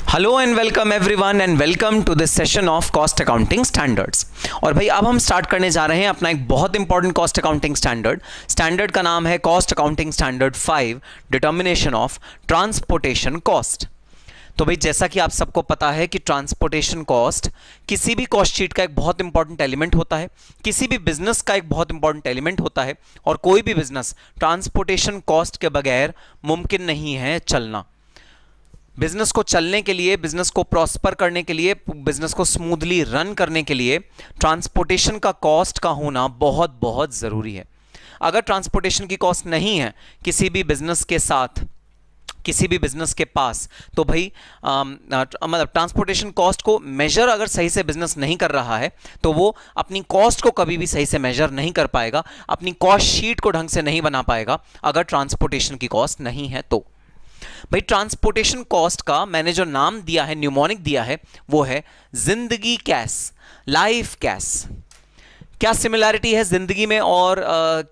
Hello and welcome everyone and welcome to this session of cost accounting standards. और भाई अब हम start करने जा रहे हैं अपना एक बहुत इंपॉर्टेंट कॉस्ट अकाउंटिंग स्टैंडर्ड का नाम है cost accounting standard 5 determination of transportation cost. तो भाई जैसा कि आप सबको पता है कि ट्रांसपोर्टेशन कॉस्ट किसी भी कॉस्ट शीट का एक बहुत इंपॉर्टेंट एलिमेंट होता है, किसी भी बिजनेस का एक बहुत इंपॉर्टेंट एलिमेंट होता है, और कोई भी बिजनेस ट्रांसपोर्टेशन कॉस्ट के बगैर मुमकिन नहीं है चलना। बिजनेस को चलने के लिए, बिजनेस को प्रॉस्पर करने के लिए, बिजनेस को स्मूथली रन करने के लिए ट्रांसपोर्टेशन का कॉस्ट का होना बहुत बहुत ज़रूरी है। अगर ट्रांसपोर्टेशन की कॉस्ट नहीं है किसी भी बिजनेस के साथ, किसी भी बिजनेस के पास, तो भाई मतलब ट्रांसपोर्टेशन कॉस्ट को मेजर अगर सही से बिजनेस नहीं कर रहा है तो वो अपनी कॉस्ट को कभी भी सही से मेजर नहीं कर पाएगा, अपनी कॉस्ट शीट को ढंग से नहीं बना पाएगा अगर ट्रांसपोर्टेशन की कॉस्ट नहीं है तो। भाई ट्रांसपोर्टेशन कॉस्ट का मैंने जो नाम दिया है, न्यूमोनिक दिया है, वो है जिंदगी कैश, लाइफ कैश। क्या सिमिलैरिटी है जिंदगी में और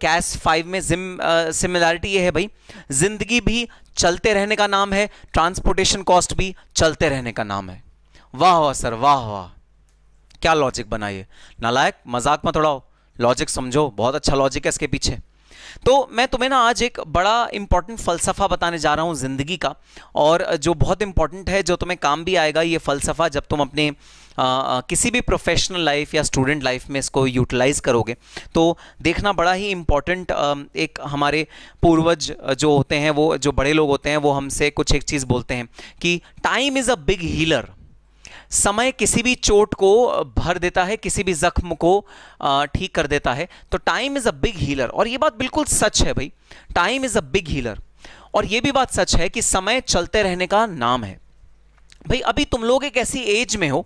कैश 5 में? सिमिलैरिटी ये है भाई, जिंदगी भी चलते रहने का नाम है, ट्रांसपोर्टेशन कॉस्ट भी चलते रहने का नाम है। वाह वाह सर, वाह वाह, क्या लॉजिक बनाइए। नालायक, मजाक मत उड़ाओ, लॉजिक समझो, बहुत अच्छा लॉजिक है इसके पीछे। तो मैं तुम्हें ना आज एक बड़ा इंपॉर्टेंट फलसफा बताने जा रहा हूं जिंदगी का, और जो बहुत इंपॉर्टेंट है, जो तुम्हें काम भी आएगा ये फलसफा जब तुम अपने किसी भी प्रोफेशनल लाइफ या स्टूडेंट लाइफ में इसको यूटिलाइज करोगे। तो देखना बड़ा ही इंपॉर्टेंट, एक हमारे पूर्वज जो होते हैं, वो जो बड़े लोग होते हैं, वो हमसे कुछ एक चीज़ बोलते हैं कि time is a big healer. समय किसी भी चोट को भर देता है, किसी भी जख्म को ठीक कर देता है। तो time is a big healer, और ये बात बिल्कुल सच है भाई, time is a big healer. और ये भी बात सच है कि समय चलते रहने का नाम है। भाई अभी तुम लोग एक ऐसी एज में हो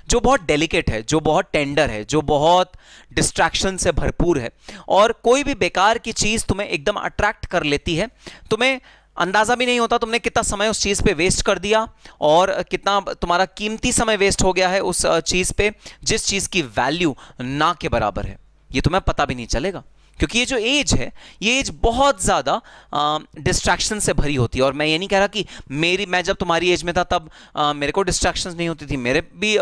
जो बहुत डेलिकेट है, जो बहुत टेंडर है, जो बहुत डिस्ट्रैक्शन से भरपूर है, और कोई भी बेकार की चीज तुम्हें एकदम अट्रैक्ट कर लेती है। तुम्हें अंदाजा भी नहीं होता तुमने कितना समय उस चीज पे वेस्ट कर दिया, और कितना तुम्हारा कीमती समय वेस्ट हो गया है उस चीज पे, जिस चीज की वैल्यू ना के बराबर है। ये तुम्हें पता भी नहीं चलेगा, क्योंकि ये जो एज है, ये एज बहुत ज़्यादा डिस्ट्रैक्शन से भरी होती है। और मैं ये नहीं कह रहा कि मैं जब तुम्हारी एज में था तब मेरे को डिस्ट्रैक्शंस नहीं होती थी। मेरे भी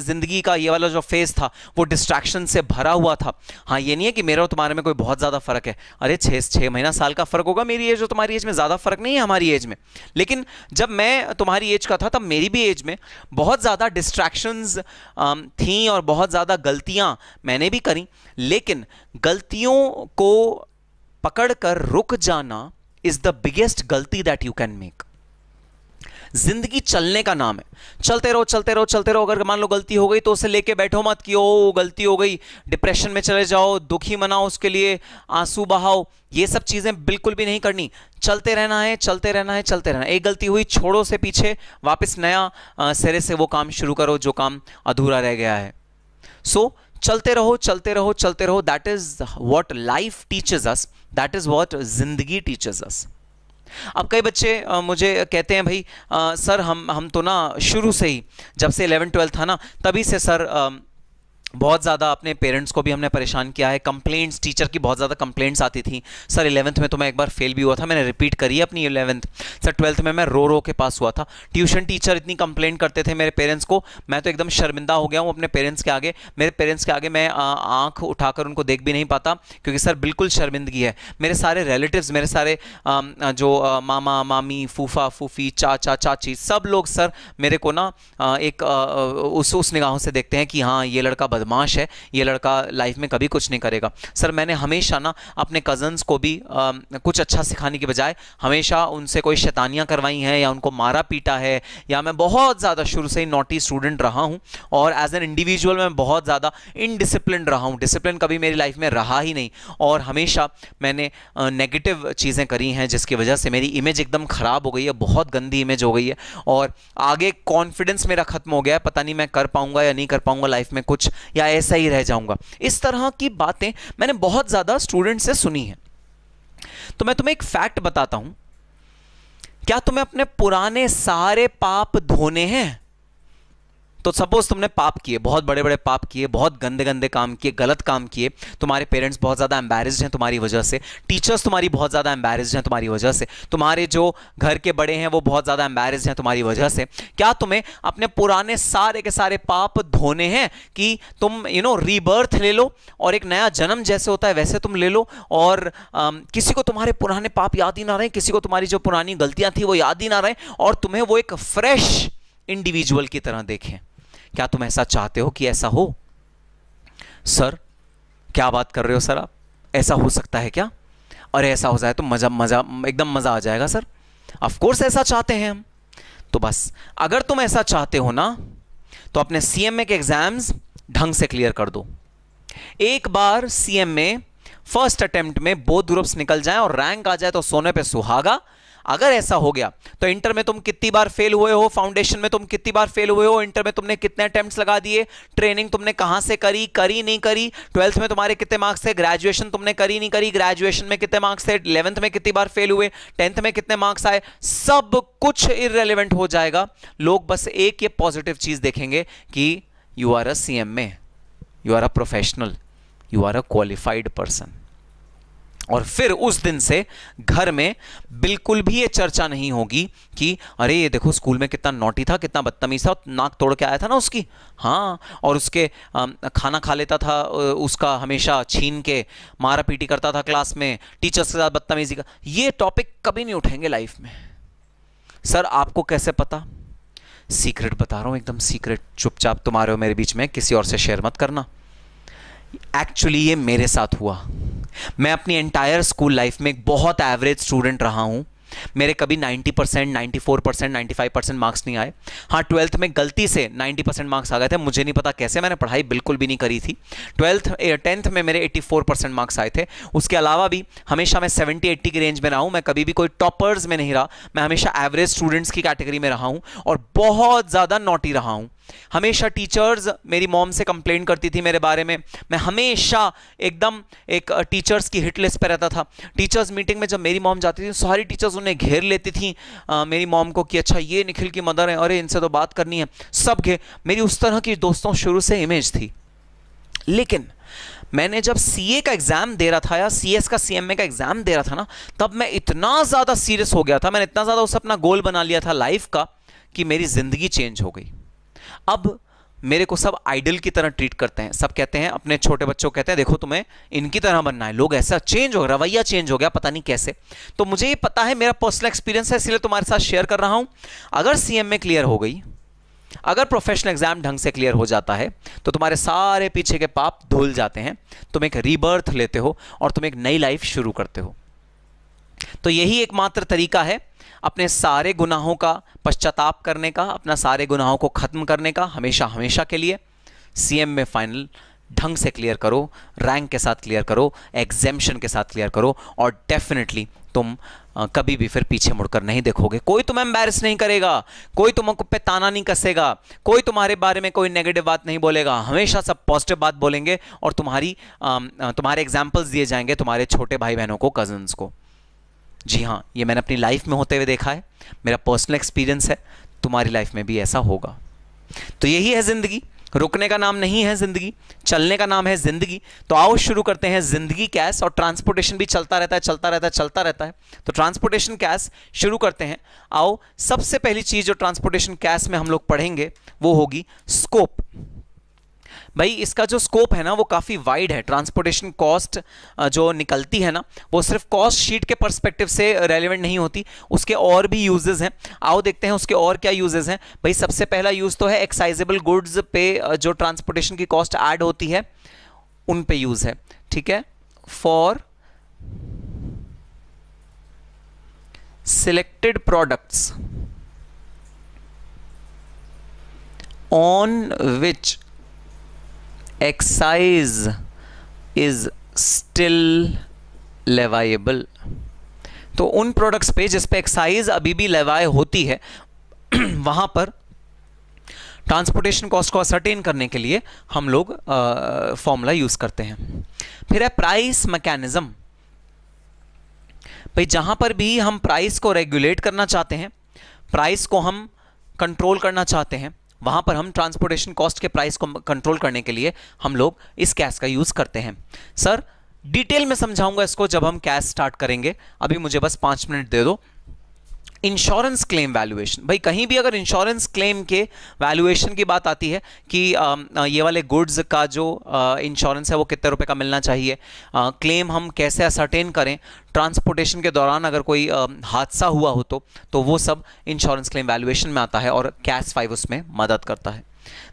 ज़िंदगी का ये वाला जो फेज़ था वो डिस्ट्रैक्शन से भरा हुआ था। हाँ, ये नहीं है कि मेरा और तुम्हारे में कोई बहुत ज़्यादा फ़र्क है। अरे 6 महीना साल का फ़र्क होगा मेरी एज और तुम्हारी एज में, ज़्यादा फ़र्क नहीं है हमारी एज में। लेकिन जब मैं तुम्हारी एज का था तब मेरी भी एज में बहुत ज़्यादा डिस्ट्रैक्शंस थी और बहुत ज़्यादा गलतियाँ मैंने भी करी। लेकिन गलतियों को पकड़कर रुक जाना इज द बिगेस्ट गलती दैट यू कैन मेक। जिंदगी चलने का नाम है, चलते रहो चलते रहो चलते रहो। अगर मान लो गलती हो गई तो उसे लेके बैठो मत कि ओ गलती हो गई, डिप्रेशन में चले जाओ, दुखी मनाओ, उसके लिए आंसू बहाओ। ये सब चीजें बिल्कुल भी नहीं करनी। चलते रहना है, चलते रहना है, चलते रहना है। एक गलती हुई, छोड़ो से पीछे, वापस नया सिरे से वो काम शुरू करो जो काम अधूरा रह गया है। सो चलते रहो चलते रहो चलते रहो। That is what life teaches us, that is what जिंदगी टीचेज अस। अब कई बच्चे मुझे कहते हैं भाई सर हम तो ना शुरू से ही, जब से 11-12 था ना, तभी से सर बहुत ज़्यादा अपने पेरेंट्स को भी हमने परेशान किया है। कंप्लेंट्स, टीचर की बहुत ज़्यादा कंप्लेंट्स आती थी। सर 11th में तो मैं एक बार फेल भी हुआ था, मैंने रिपीट करी है अपनी 11th। सर 12th में मैं रो रो के पास हुआ था। ट्यूशन टीचर इतनी कंप्लेंट करते थे मेरे पेरेंट्स को, मैं तो एकदम शर्मिंदा हो गया हूँ अपने पेरेंट्स के आगे। मेरे पेरेंट्स के आगे मैं आँख उठाकर उनको देख भी नहीं पाता, क्योंकि सर बिल्कुल शर्मिंदगी है। मेरे सारे रिलेटिव्स, मेरे सारे जो मामा मामी, फूफा फूफी, चाचा चाची, सब लोग सर मेरे को ना एक उस निगाहों से देखते हैं कि हाँ ये लड़का बदमाश है, ये लड़का लाइफ में कभी कुछ नहीं करेगा। सर मैंने हमेशा ना अपने कजन्स को भी कुछ अच्छा सिखाने के बजाय हमेशा उनसे कोई शैतानियां करवाई हैं, या उनको मारा पीटा है, या मैं बहुत ज़्यादा शुरू से ही नॉटी स्टूडेंट रहा हूं, और एज एन इंडिविजुअल मैं बहुत ज़्यादा इनडिसिप्लिन रहा हूं। डिसिप्लिन कभी मेरी लाइफ में रहा ही नहीं, और हमेशा मैंने नेगेटिव चीज़ें करी हैं, जिसकी वजह से मेरी इमेज एकदम ख़राब हो गई है, बहुत गंदी इमेज हो गई है, और आगे कॉन्फिडेंस मेरा ख़त्म हो गया है। पता नहीं मैं कर पाऊंगा या नहीं कर पाऊंगा लाइफ में कुछ, या ऐसा ही रह जाऊंगा। इस तरह की बातें मैंने बहुत ज्यादा स्टूडेंट से सुनी है। तो मैं तुम्हें एक फैक्ट बताता हूं, क्या तुम्हें अपने पुराने सारे पाप धोने हैं? तो सपोज तुमने पाप किए, बहुत बड़े बड़े पाप किए, बहुत गंदे गंदे काम किए, गलत काम किए, तुम्हारे पेरेंट्स बहुत ज़्यादा एम्बैरेस्ड हैं तुम्हारी वजह से, टीचर्स तुम्हारी बहुत ज़्यादा एम्बैरेस्ड हैं तुम्हारी वजह से, तुम्हारे जो घर के बड़े हैं वो बहुत ज़्यादा एम्बैरेस्ड हैं तुम्हारी वजह से। क्या तुम्हें अपने पुराने सारे के सारे पाप धोने हैं कि तुम रीबर्थ ले लो और एक नया जन्म जैसे होता है वैसे तुम ले लो, और किसी को तुम्हारे पुराने पाप याद ही ना रहे, किसी को तुम्हारी जो पुरानी गलतियां थी वो याद ही ना रहे, और तुम्हें वो एक फ्रेश इंडिविजुअल की तरह देखें? क्या तुम ऐसा चाहते हो कि ऐसा हो? सर क्या बात कर रहे हो सर आप, ऐसा हो सकता है क्या? अरे ऐसा हो जाए तो मजा मजा एकदम मजा आ जाएगा सर। ऑफ कोर्स ऐसा चाहते हैं हम। तो बस अगर तुम ऐसा चाहते हो ना तो अपने सीएमए के एग्जाम्स ढंग से क्लियर कर दो। एक बार सीएमए फर्स्ट अटेम्प्ट में बोथ ग्रुप्स निकल जाएं और रैंक आ जाए तो सोने पे सुहागा। अगर ऐसा हो गया तो इंटर में तुम कितनी बार फेल हुए हो, फाउंडेशन में तुम कितनी बार फेल हुए हो, इंटर में तुमने कितने अटेम्प्ट्स लगा दिए, ट्रेनिंग तुमने कहां से करी नहीं करी, ट्वेल्थ में तुम्हारे कितने मार्क्स थे, ग्रेजुएशन तुमने करी नहीं करी, ग्रेजुएशन में कितने मार्क्स थे, 11th में कितनी बार फेल हुए, 10th में कितने मार्क्स आए, सब कुछ इररिलेवेंट हो जाएगा। लोग बस एक ये पॉजिटिव चीज देखेंगे कि you are a CMA, you are a professional, you are a qualified person. और फिर उस दिन से घर में बिल्कुल भी ये चर्चा नहीं होगी कि अरे ये देखो स्कूल में कितना नॉटी था, कितना बदतमीज था, नाक तोड़ के आया था ना उसकी, हाँ, और उसके खाना खा लेता था, उसका हमेशा छीन के मारा पीटी करता था क्लास में, टीचर्स के साथ बदतमीजी का। ये टॉपिक कभी नहीं उठेंगे लाइफ में। सर आपको कैसे पता? सीक्रेट बता रहा हूं, एकदम सीक्रेट, चुपचाप तुम आ रहे हो मेरे बीच में, किसी और से शेयर मत करना। एक्चुअली ये मेरे साथ हुआ। मैं अपनी एंटायर स्कूल लाइफ में एक बहुत एवरेज स्टूडेंट रहा हूं। मेरे कभी 90%, 94%, 95% मार्क्स नहीं आए। हाँ, 12th में गलती से 90% मार्क्स आ गए थे, मुझे नहीं पता कैसे, मैंने पढ़ाई बिल्कुल भी नहीं करी थी। 10th में मेरे 84% मार्क्स आए थे। उसके अलावा भी हमेशा मैं 70-80 की रेंज में रहा हूँ। मैं कभी भी कोई टॉपर्स में नहीं रहा, मैं हमेशा एवरेज स्टूडेंट्स की कैटेगरी में रहा हूँ और बहुत ज़्यादा नॉटी रहा हूँ। हमेशा टीचर्स मेरी मॉम से कंप्लेंट करती थी मेरे बारे में। मैं हमेशा एकदम एक टीचर्स की हिट लिस्ट पे रहता था। टीचर्स मीटिंग में जब मेरी मॉम जाती थी, सारी टीचर्स उन्हें घेर लेती थी मेरी मॉम को कि अच्छा ये निखिल की मदर है, अरे इनसे तो बात करनी है, सब मेरी उस तरह की दोस्तों शुरू से इमेज थी। लेकिन मैंने जब सीए का एग्जाम दे रहा था या सीएस का सीएमए का एग्जाम दे रहा था ना, तब मैं इतना ज़्यादा सीरियस हो गया था, मैंने इतना ज़्यादा उसे अपना गोल बना लिया था लाइफ का कि मेरी ज़िंदगी चेंज हो गई। अब मेरे को सब आइडल की तरह ट्रीट करते हैं। सब कहते हैं, अपने छोटे बच्चों को कहते हैं देखो तुम्हें इनकी तरह बनना है। लोग ऐसा चेंज हो, रवैया चेंज हो गया, पता नहीं कैसे। तो मुझे ये पता है, मेरा पर्सनल एक्सपीरियंस है, इसलिए तुम्हारे साथ शेयर कर रहा हूं। अगर सीएमए क्लियर हो गई, अगर प्रोफेशनल एग्जाम ढंग से क्लियर हो जाता है तो तुम्हारे सारे पीछे के पाप धुल जाते हैं, तुम एक रीबर्थ लेते हो और तुम एक नई लाइफ शुरू करते हो। तो यही एकमात्र तरीका है अपने सारे गुनाहों का पश्चाताप करने का, अपना सारे गुनाहों को खत्म करने का, हमेशा हमेशा के लिए। सीएम में फाइनल ढंग से क्लियर करो, रैंक के साथ क्लियर करो, एग्जेम्पशन के साथ क्लियर करो, और डेफिनेटली तुम कभी भी फिर पीछे मुड़कर नहीं देखोगे। कोई तुम्हें एम्बैरेस नहीं करेगा, कोई तुम पे ताना नहीं कसेगा, कोई तुम्हारे बारे में कोई नेगेटिव बात नहीं बोलेगा, हमेशा सब पॉजिटिव बात बोलेंगे और तुम्हारे एग्जाम्पल्स दिए जाएंगे तुम्हारे छोटे भाई बहनों को, कजन्स को। जी हाँ, ये मैंने अपनी लाइफ में होते हुए देखा है, मेरा पर्सनल एक्सपीरियंस है, तुम्हारी लाइफ में भी ऐसा होगा। तो यही है जिंदगी, रुकने का नाम नहीं है जिंदगी, चलने का नाम है जिंदगी। तो आओ शुरू करते हैं जिंदगी कैश, और ट्रांसपोर्टेशन भी चलता रहता है, चलता रहता है, चलता रहता है। तो ट्रांसपोर्टेशन कैश शुरू करते हैं। आओ, सबसे पहली चीज जो ट्रांसपोर्टेशन कैश में हम लोग पढ़ेंगे वो होगी स्कोप। भाई इसका जो स्कोप है ना वो काफ़ी वाइड है। ट्रांसपोर्टेशन कॉस्ट जो निकलती है ना वो सिर्फ कॉस्ट शीट के पर्सपेक्टिव से रेलेवेंट नहीं होती, उसके और भी यूजेस हैं। आओ देखते हैं उसके और क्या यूजेस हैं। भाई सबसे पहला यूज तो है एक्साइजेबल गुड्स पे जो ट्रांसपोर्टेशन की कॉस्ट ऐड होती है उन पे यूज है, ठीक है। For selected products on which excise is still leviable। तो उन प्रोडक्ट्स पे जिस पे एक्साइज अभी भी लेवाय होती है वहां पर ट्रांसपोर्टेशन कॉस्ट को असर्टेन करने के लिए हम लोग फॉर्मूला यूज करते हैं। फिर है प्राइस मैकेनिज्म। भाई जहां पर भी हम प्राइस को रेगुलेट करना चाहते हैं, प्राइस को हम कंट्रोल करना चाहते हैं, वहां पर हम ट्रांसपोर्टेशन कॉस्ट के प्राइस को कंट्रोल करने के लिए हम लोग इस कैश का यूज करते हैं। सर डिटेल में समझाऊंगा इसको जब हम कैश स्टार्ट करेंगे, अभी मुझे बस 5 मिनट दे दो। इंश्योरेंस क्लेम वैल्यूएशन, भाई कहीं भी अगर इंश्योरेंस क्लेम के वैल्यूएशन की बात आती है कि ये वाले गुड्स का जो इंश्योरेंस है वो कितने रुपए का मिलना चाहिए, क्लेम हम कैसे असर्टेन करें, ट्रांसपोर्टेशन के दौरान अगर कोई हादसा हुआ हो तो वो सब इंश्योरेंस क्लेम वैल्यूएशन में आता है और कैश 5 उसमें मदद करता है।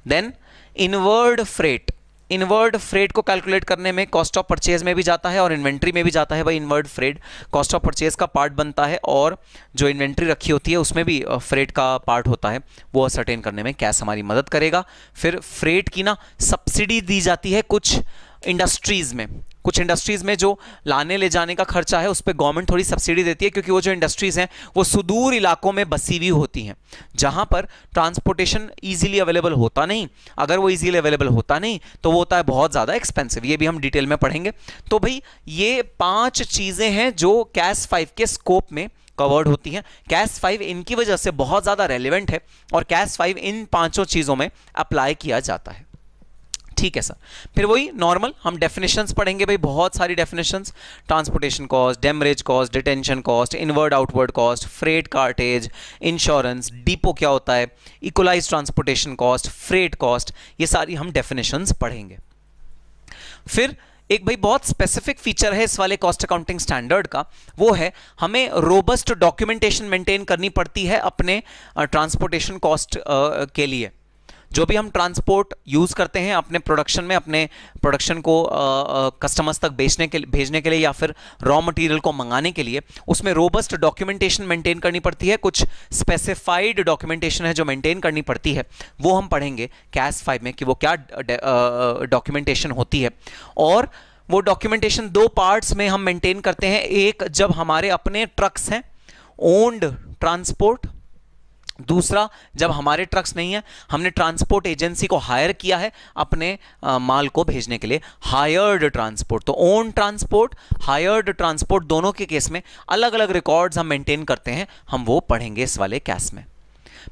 Then inward freight, inward freight को कैलकुलेट करने में कॉस्ट ऑफ परचेज में भी जाता है और इन्वेंट्री में भी जाता है। भाई inward freight cost of purchase का पार्ट बनता है और जो इन्वेंट्री रखी होती है उसमें भी फ्रेट का पार्ट होता है, वो असर्टेन करने में कैश हमारी मदद करेगा। फिर फ्रेट की ना सब्सिडी दी जाती है कुछ इंडस्ट्रीज में, कुछ इंडस्ट्रीज में जो लाने ले जाने का खर्चा है उस पर गवर्नमेंट थोड़ी सब्सिडी देती है, क्योंकि वो जो इंडस्ट्रीज हैं वो सुदूर इलाकों में बसी हुई होती हैं जहां पर ट्रांसपोर्टेशन इजीली अवेलेबल होता नहीं। अगर वो इजीली अवेलेबल होता नहीं तो वो होता है बहुत ज़्यादा एक्सपेंसिव, ये भी हम डिटेल में पढ़ेंगे। तो भाई ये 5 चीज़ें हैं जो कैश 5 के स्कोप में कवर्ड होती हैं। कैश 5 इनकी वजह से बहुत ज़्यादा रेलिवेंट है और कैश 5 इन 5 चीज़ों में अप्लाई किया जाता है। ठीक है सर, फिर वही नॉर्मल हम डेफिनेशंस पढ़ेंगे भाई, बहुत सारी definitions, transportation cost, demurrage cost, detention cost, inward outward cost, freight cartage, insurance, depot क्या होता है, equalise transportation cost, freight cost, ये सारी हम डेफिनेशंस पढ़ेंगे। फिर एक भाई बहुत स्पेसिफिक फीचर है इस वाले कॉस्ट अकाउंटिंग स्टैंडर्ड का, वो है हमें रोबस्ट डॉक्यूमेंटेशन मेंटेन करनी पड़ती है अपने ट्रांसपोर्टेशन कॉस्ट के लिए। जो भी हम ट्रांसपोर्ट यूज करते हैं अपने प्रोडक्शन में, अपने प्रोडक्शन को कस्टमर्स तक भेजने के लिए या फिर रॉ मटेरियल को मंगाने के लिए, उसमें रोबस्ट डॉक्यूमेंटेशन मेंटेन करनी पड़ती है। कुछ स्पेसिफाइड डॉक्यूमेंटेशन है जो मेंटेन करनी पड़ती है, वो हम पढ़ेंगे कैश 5 में कि वो क्या डॉक्यूमेंटेशन होती है। और वो डॉक्यूमेंटेशन 2 पार्ट्स में हम मेंटेन करते हैं। एक जब हमारे अपने ट्रक्स हैं, ओन्ड ट्रांसपोर्ट, दूसरा जब हमारे ट्रक्स नहीं है, हमने ट्रांसपोर्ट एजेंसी को हायर किया है अपने माल को भेजने के लिए, हायर्ड ट्रांसपोर्ट। तो ओन ट्रांसपोर्ट, हायर्ड ट्रांसपोर्ट, दोनों के केस में अलग अलग रिकॉर्ड्स हम मेंटेन करते हैं, हम वो पढ़ेंगे इस वाले कैश में।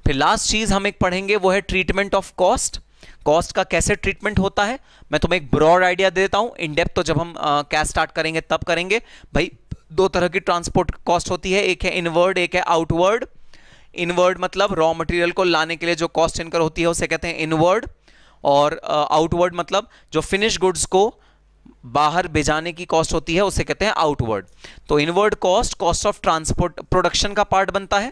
फिर लास्ट चीज हम एक पढ़ेंगे वो है ट्रीटमेंट ऑफ कॉस्ट। कॉस्ट का कैसे ट्रीटमेंट होता है, मैं तुम्हें एक ब्रॉड आइडिया देता हूं, इन डेप्थ तो जब हम कैश स्टार्ट करेंगे तब करेंगे। भाई 2 तरह की ट्रांसपोर्ट कॉस्ट होती है, एक है इनवर्ड, एक है आउटवर्ड। इनवर्ड मतलब रॉ मटेरियल को लाने के लिए जो कॉस्ट इनकर होती है उसे कहते हैं इनवर्ड, और आउटवर्ड मतलब जो फिनिश गुड्स को बाहर भेजाने की कॉस्ट होती है उसे कहते हैं आउटवर्ड। तो inward cost cost of transport production का पार्ट बनता है,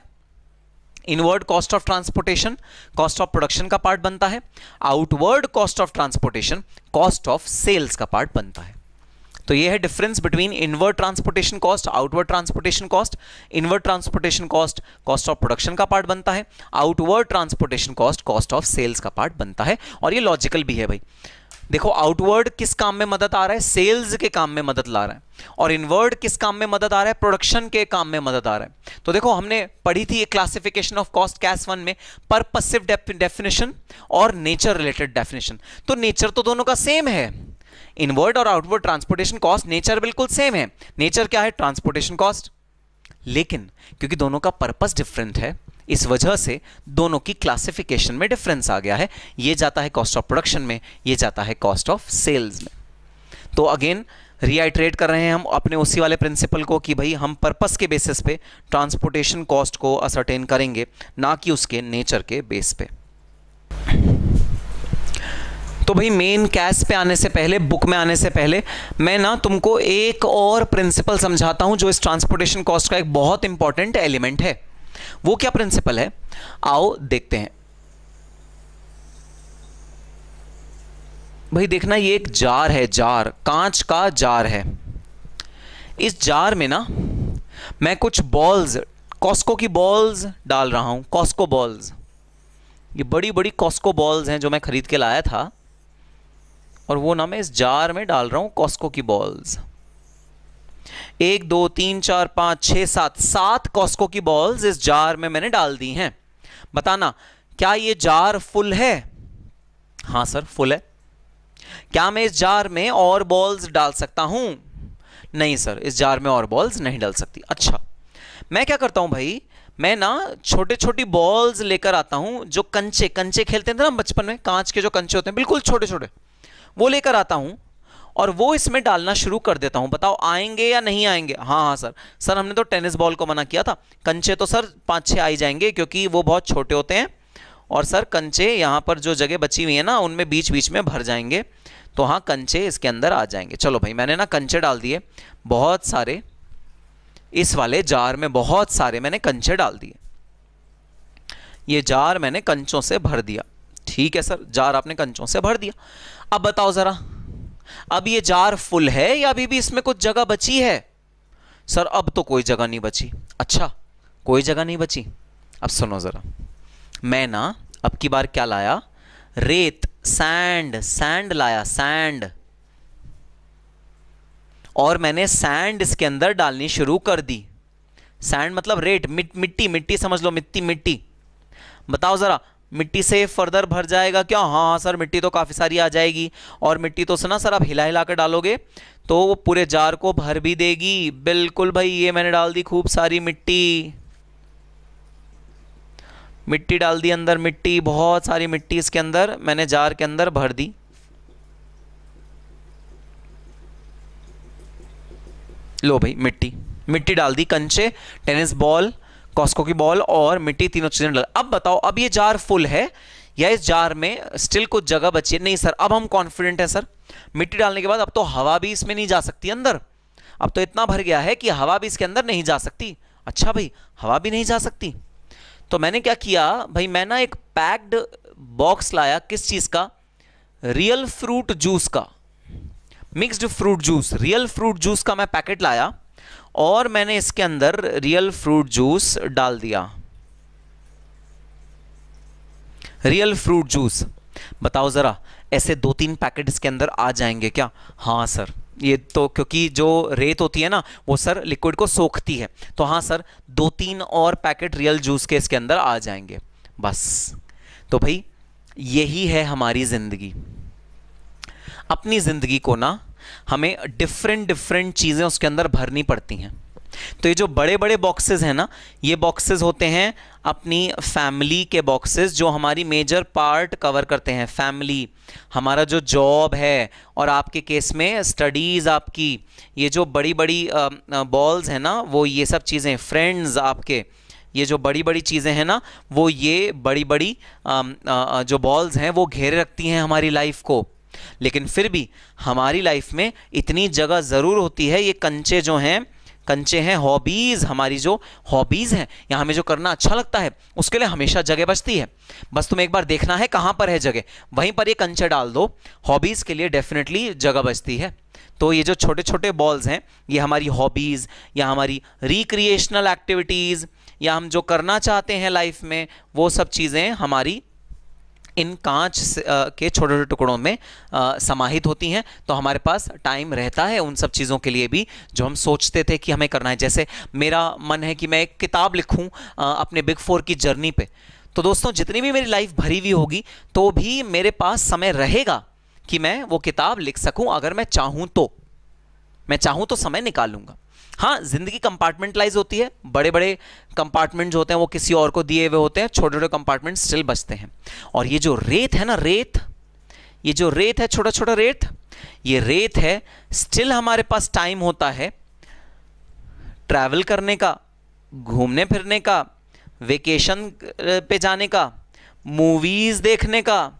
inward cost of transportation cost of production का पार्ट बनता है, outward cost of transportation cost of sales का पार्ट बनता है। तो ये है difference between inward transportation cost, outward transportation cost. Inward transportation cost cost of production का पार्ट बनता है, outward transportation cost cost of sales का पार्ट बनता है। और ये लॉजिकल भी है भाई, देखो आउटवर्ड किस काम में मदद आ रहा है, सेल्स के काम में मदद ला रहा है, और इनवर्ड किस काम में मदद आ रहा है, प्रोडक्शन के काम में मदद आ रहा है। तो देखो हमने पढ़ी थी एक क्लासिफिकेशन ऑफ कॉस्ट कैश 1 में, पर्पसिव डेफिनेशन और नेचर रिलेटेड डेफिनेशन। तो नेचर तो दोनों का सेम है, इनवर्ड और आउटवर्ड ट्रांसपोर्टेशन कॉस्ट नेचर बिल्कुल सेम है। नेचर क्या है, ट्रांसपोर्टेशन कॉस्ट, लेकिन क्योंकि दोनों का पर्पस डिफरेंट है इस वजह से दोनों की क्लासिफिकेशन में डिफरेंस आ गया है। ये जाता है कॉस्ट ऑफ प्रोडक्शन में, ये जाता है कॉस्ट ऑफ सेल्स में। तो अगेन रीआइट्रेट कर रहे हैं हम अपने उसी वाले प्रिंसिपल को कि भाई हम पर्पस के बेसिस पे ट्रांसपोर्टेशन कॉस्ट को असर्टेन करेंगे, ना कि उसके नेचर के बेस पे। तो भाई मेन कैश पे आने से पहले, बुक में आने से पहले मैं ना तुमको एक और प्रिंसिपल समझाता हूं जो इस ट्रांसपोर्टेशन कॉस्ट का एक बहुत इंपॉर्टेंट एलिमेंट है। वो क्या प्रिंसिपल है, आओ देखते हैं। भाई देखना, ये एक जार है, जार, कांच का जार है। इस जार में ना मैं कुछ बॉल्स, कॉस्को की बॉल्स डाल रहा हूं, कॉस्को बॉल्स। ये बड़ी बड़ी कॉस्को बॉल्स हैं जो मैं खरीद के लाया था, और वो ना मैं इस जार में डाल रहा हूं कॉस्को की बॉल्स। 1 2 3 4 5 6 7 कॉस्को की बॉल्स इस जार में मैंने डाल दी हैं। बताना क्या ये जार फुल है? हां सर फुल है। क्या मैं इस जार में और बॉल्स डाल सकता हूं? नहीं सर, इस जार में और बॉल्स नहीं डाल सकती। अच्छा, मैं क्या करता हूं भाई, मैं ना छोटे छोटी बॉल्स लेकर आता हूं, जो कंचे कंचे खेलते थे ना बचपन में, कांच के जो कंचे होते हैं बिल्कुल छोटे छोटे, वो लेकर आता हूं और वो इसमें डालना शुरू कर देता हूं। बताओ आएंगे या नहीं आएंगे? हाँ हाँ सर। सर हमने तो टेनिस बॉल को मना किया था, कंचे तो सर 5-6 आ ही जाएंगे क्योंकि वो बहुत छोटे होते हैं, और सर कंचे यहाँ पर जो जगह बची हुई है ना उनमें बीच बीच में भर जाएंगे, तो हाँ कंचे इसके अंदर आ जाएंगे। चलो भाई मैंने ना कंचे डाल दिए बहुत सारे, इस वाले जार में बहुत सारे मैंने कंचे डाल दिए, ये जार मैंने कंचों से भर दिया। ठीक है सर, जार आपने कंचों से भर दिया। अब बताओ जरा, अब ये जार फुल है या अभी भी इसमें कुछ जगह बची है? सर अब तो कोई जगह नहीं बची। अच्छा कोई जगह नहीं बची। अब सुनो जरा, मैं ना अब की बार क्या लाया? रेत, सैंड, सैंड लाया, सैंड, और मैंने सैंड इसके अंदर डालनी शुरू कर दी। सैंड मतलब रेत, मिट्टी, मिट्टी समझ लो, मिट्टी मिट्टी। बताओ जरा, मिट्टी से फर्दर भर जाएगा क्या? हाँ सर मिट्टी तो काफ़ी सारी आ जाएगी, और मिट्टी तो सुना सर आप हिला हिला कर डालोगे तो वो पूरे जार को भर भी देगी। बिल्कुल भाई, ये मैंने डाल दी खूब सारी मिट्टी, मिट्टी डाल दी अंदर, मिट्टी, बहुत सारी मिट्टी इसके अंदर मैंने जार के अंदर भर दी। लो भाई मिट्टी, मिट्टी डाल दी, कंचे, टेनिस बॉल, कॉस्को की बॉल और मिट्टी, तीनों चीजें डाल। अब बताओ अब ये जार फुल है या इस जार में स्टिल कुछ जगह बची है? नहीं सर, अब हम कॉन्फिडेंट है सर, मिट्टी डालने के बाद अब तो हवा भी इसमें नहीं जा सकती अंदर, अब तो इतना भर गया है कि हवा भी इसके अंदर नहीं जा सकती। अच्छा भाई हवा भी नहीं जा सकती, तो मैंने क्या किया भाई, मैं ना एक पैक्ड बॉक्स लाया, किस चीज का? रियल फ्रूट जूस का, mixed fruit juice, real fruit juice का मैं पैकेट लाया और मैंने इसके अंदर रियल फ्रूट जूस डाल दिया। रियल फ्रूट जूस, बताओ जरा ऐसे 2-3 पैकेट इसके अंदर आ जाएंगे क्या? हाँ सर, ये तो क्योंकि जो रेत होती है ना वो सर लिक्विड को सोखती है, तो हाँ सर 2-3 और पैकेट रियल जूस के इसके अंदर आ जाएंगे बस। तो भाई यही है हमारी जिंदगी। अपनी जिंदगी को ना हमें डिफरेंट डिफरेंट चीजें उसके अंदर भरनी पड़ती हैं। तो ये जो बड़े बड़े बॉक्सेस हैं ना, ये बॉक्सेस होते हैं अपनी फैमिली के बॉक्सेस, जो हमारी मेजर पार्ट कवर करते हैं। फैमिली, हमारा जो जॉब है, और आपके केस में स्टडीज़ आपकी, ये जो बड़ी बड़ी बॉल्स हैं ना वो ये सब चीज़ें, फ्रेंड्स आपके, ये जो बड़ी बड़ी चीज़ें हैं ना वो ये बड़ी बड़ी जो बॉल्स हैं वो घेरे रखती हैं हमारी लाइफ को। लेकिन फिर भी हमारी लाइफ में इतनी जगह ज़रूर होती है, ये कंचे जो हैं, कंचे हैं हॉबीज़, हमारी जो हॉबीज़ हैं या हमें जो करना अच्छा लगता है उसके लिए हमेशा जगह बचती है। बस तुम्हें एक बार देखना है कहाँ पर है जगह, वहीं पर ये कंचे डाल दो, हॉबीज़ के लिए डेफिनेटली जगह बचती है। तो ये जो छोटे छोटे बॉल्स हैं ये हमारी हॉबीज़ या हमारी रिक्रिएशनल एक्टिविटीज़ या हम जो करना चाहते हैं लाइफ में, वो सब चीज़ें हमारी इन कांच के छोटे छोटे टुकड़ों में समाहित होती हैं। तो हमारे पास टाइम रहता है उन सब चीज़ों के लिए भी जो हम सोचते थे कि हमें करना है। जैसे मेरा मन है कि मैं एक किताब लिखूं अपने बिग 4 की जर्नी पे, तो दोस्तों जितनी भी मेरी लाइफ भरी हुई होगी तो भी मेरे पास समय रहेगा कि मैं वो किताब लिख सकूं। अगर मैं चाहूं तो समय निकालूंगा। हाँ, जिंदगी कंपार्टमेंटलाइज होती है, बड़े बड़े कंपार्टमेंट जो होते हैं वो किसी और को दिए हुए होते हैं, छोटे छोटे कंपार्टमेंट स्टिल बचते हैं। और ये जो रेत है ना, ये जो रेत है, छोटा छोटा रेत, ये रेत है, स्टिल हमारे पास टाइम होता है ट्रैवल करने का, घूमने फिरने का, वेकेशन पे जाने का, मूवीज देखने का,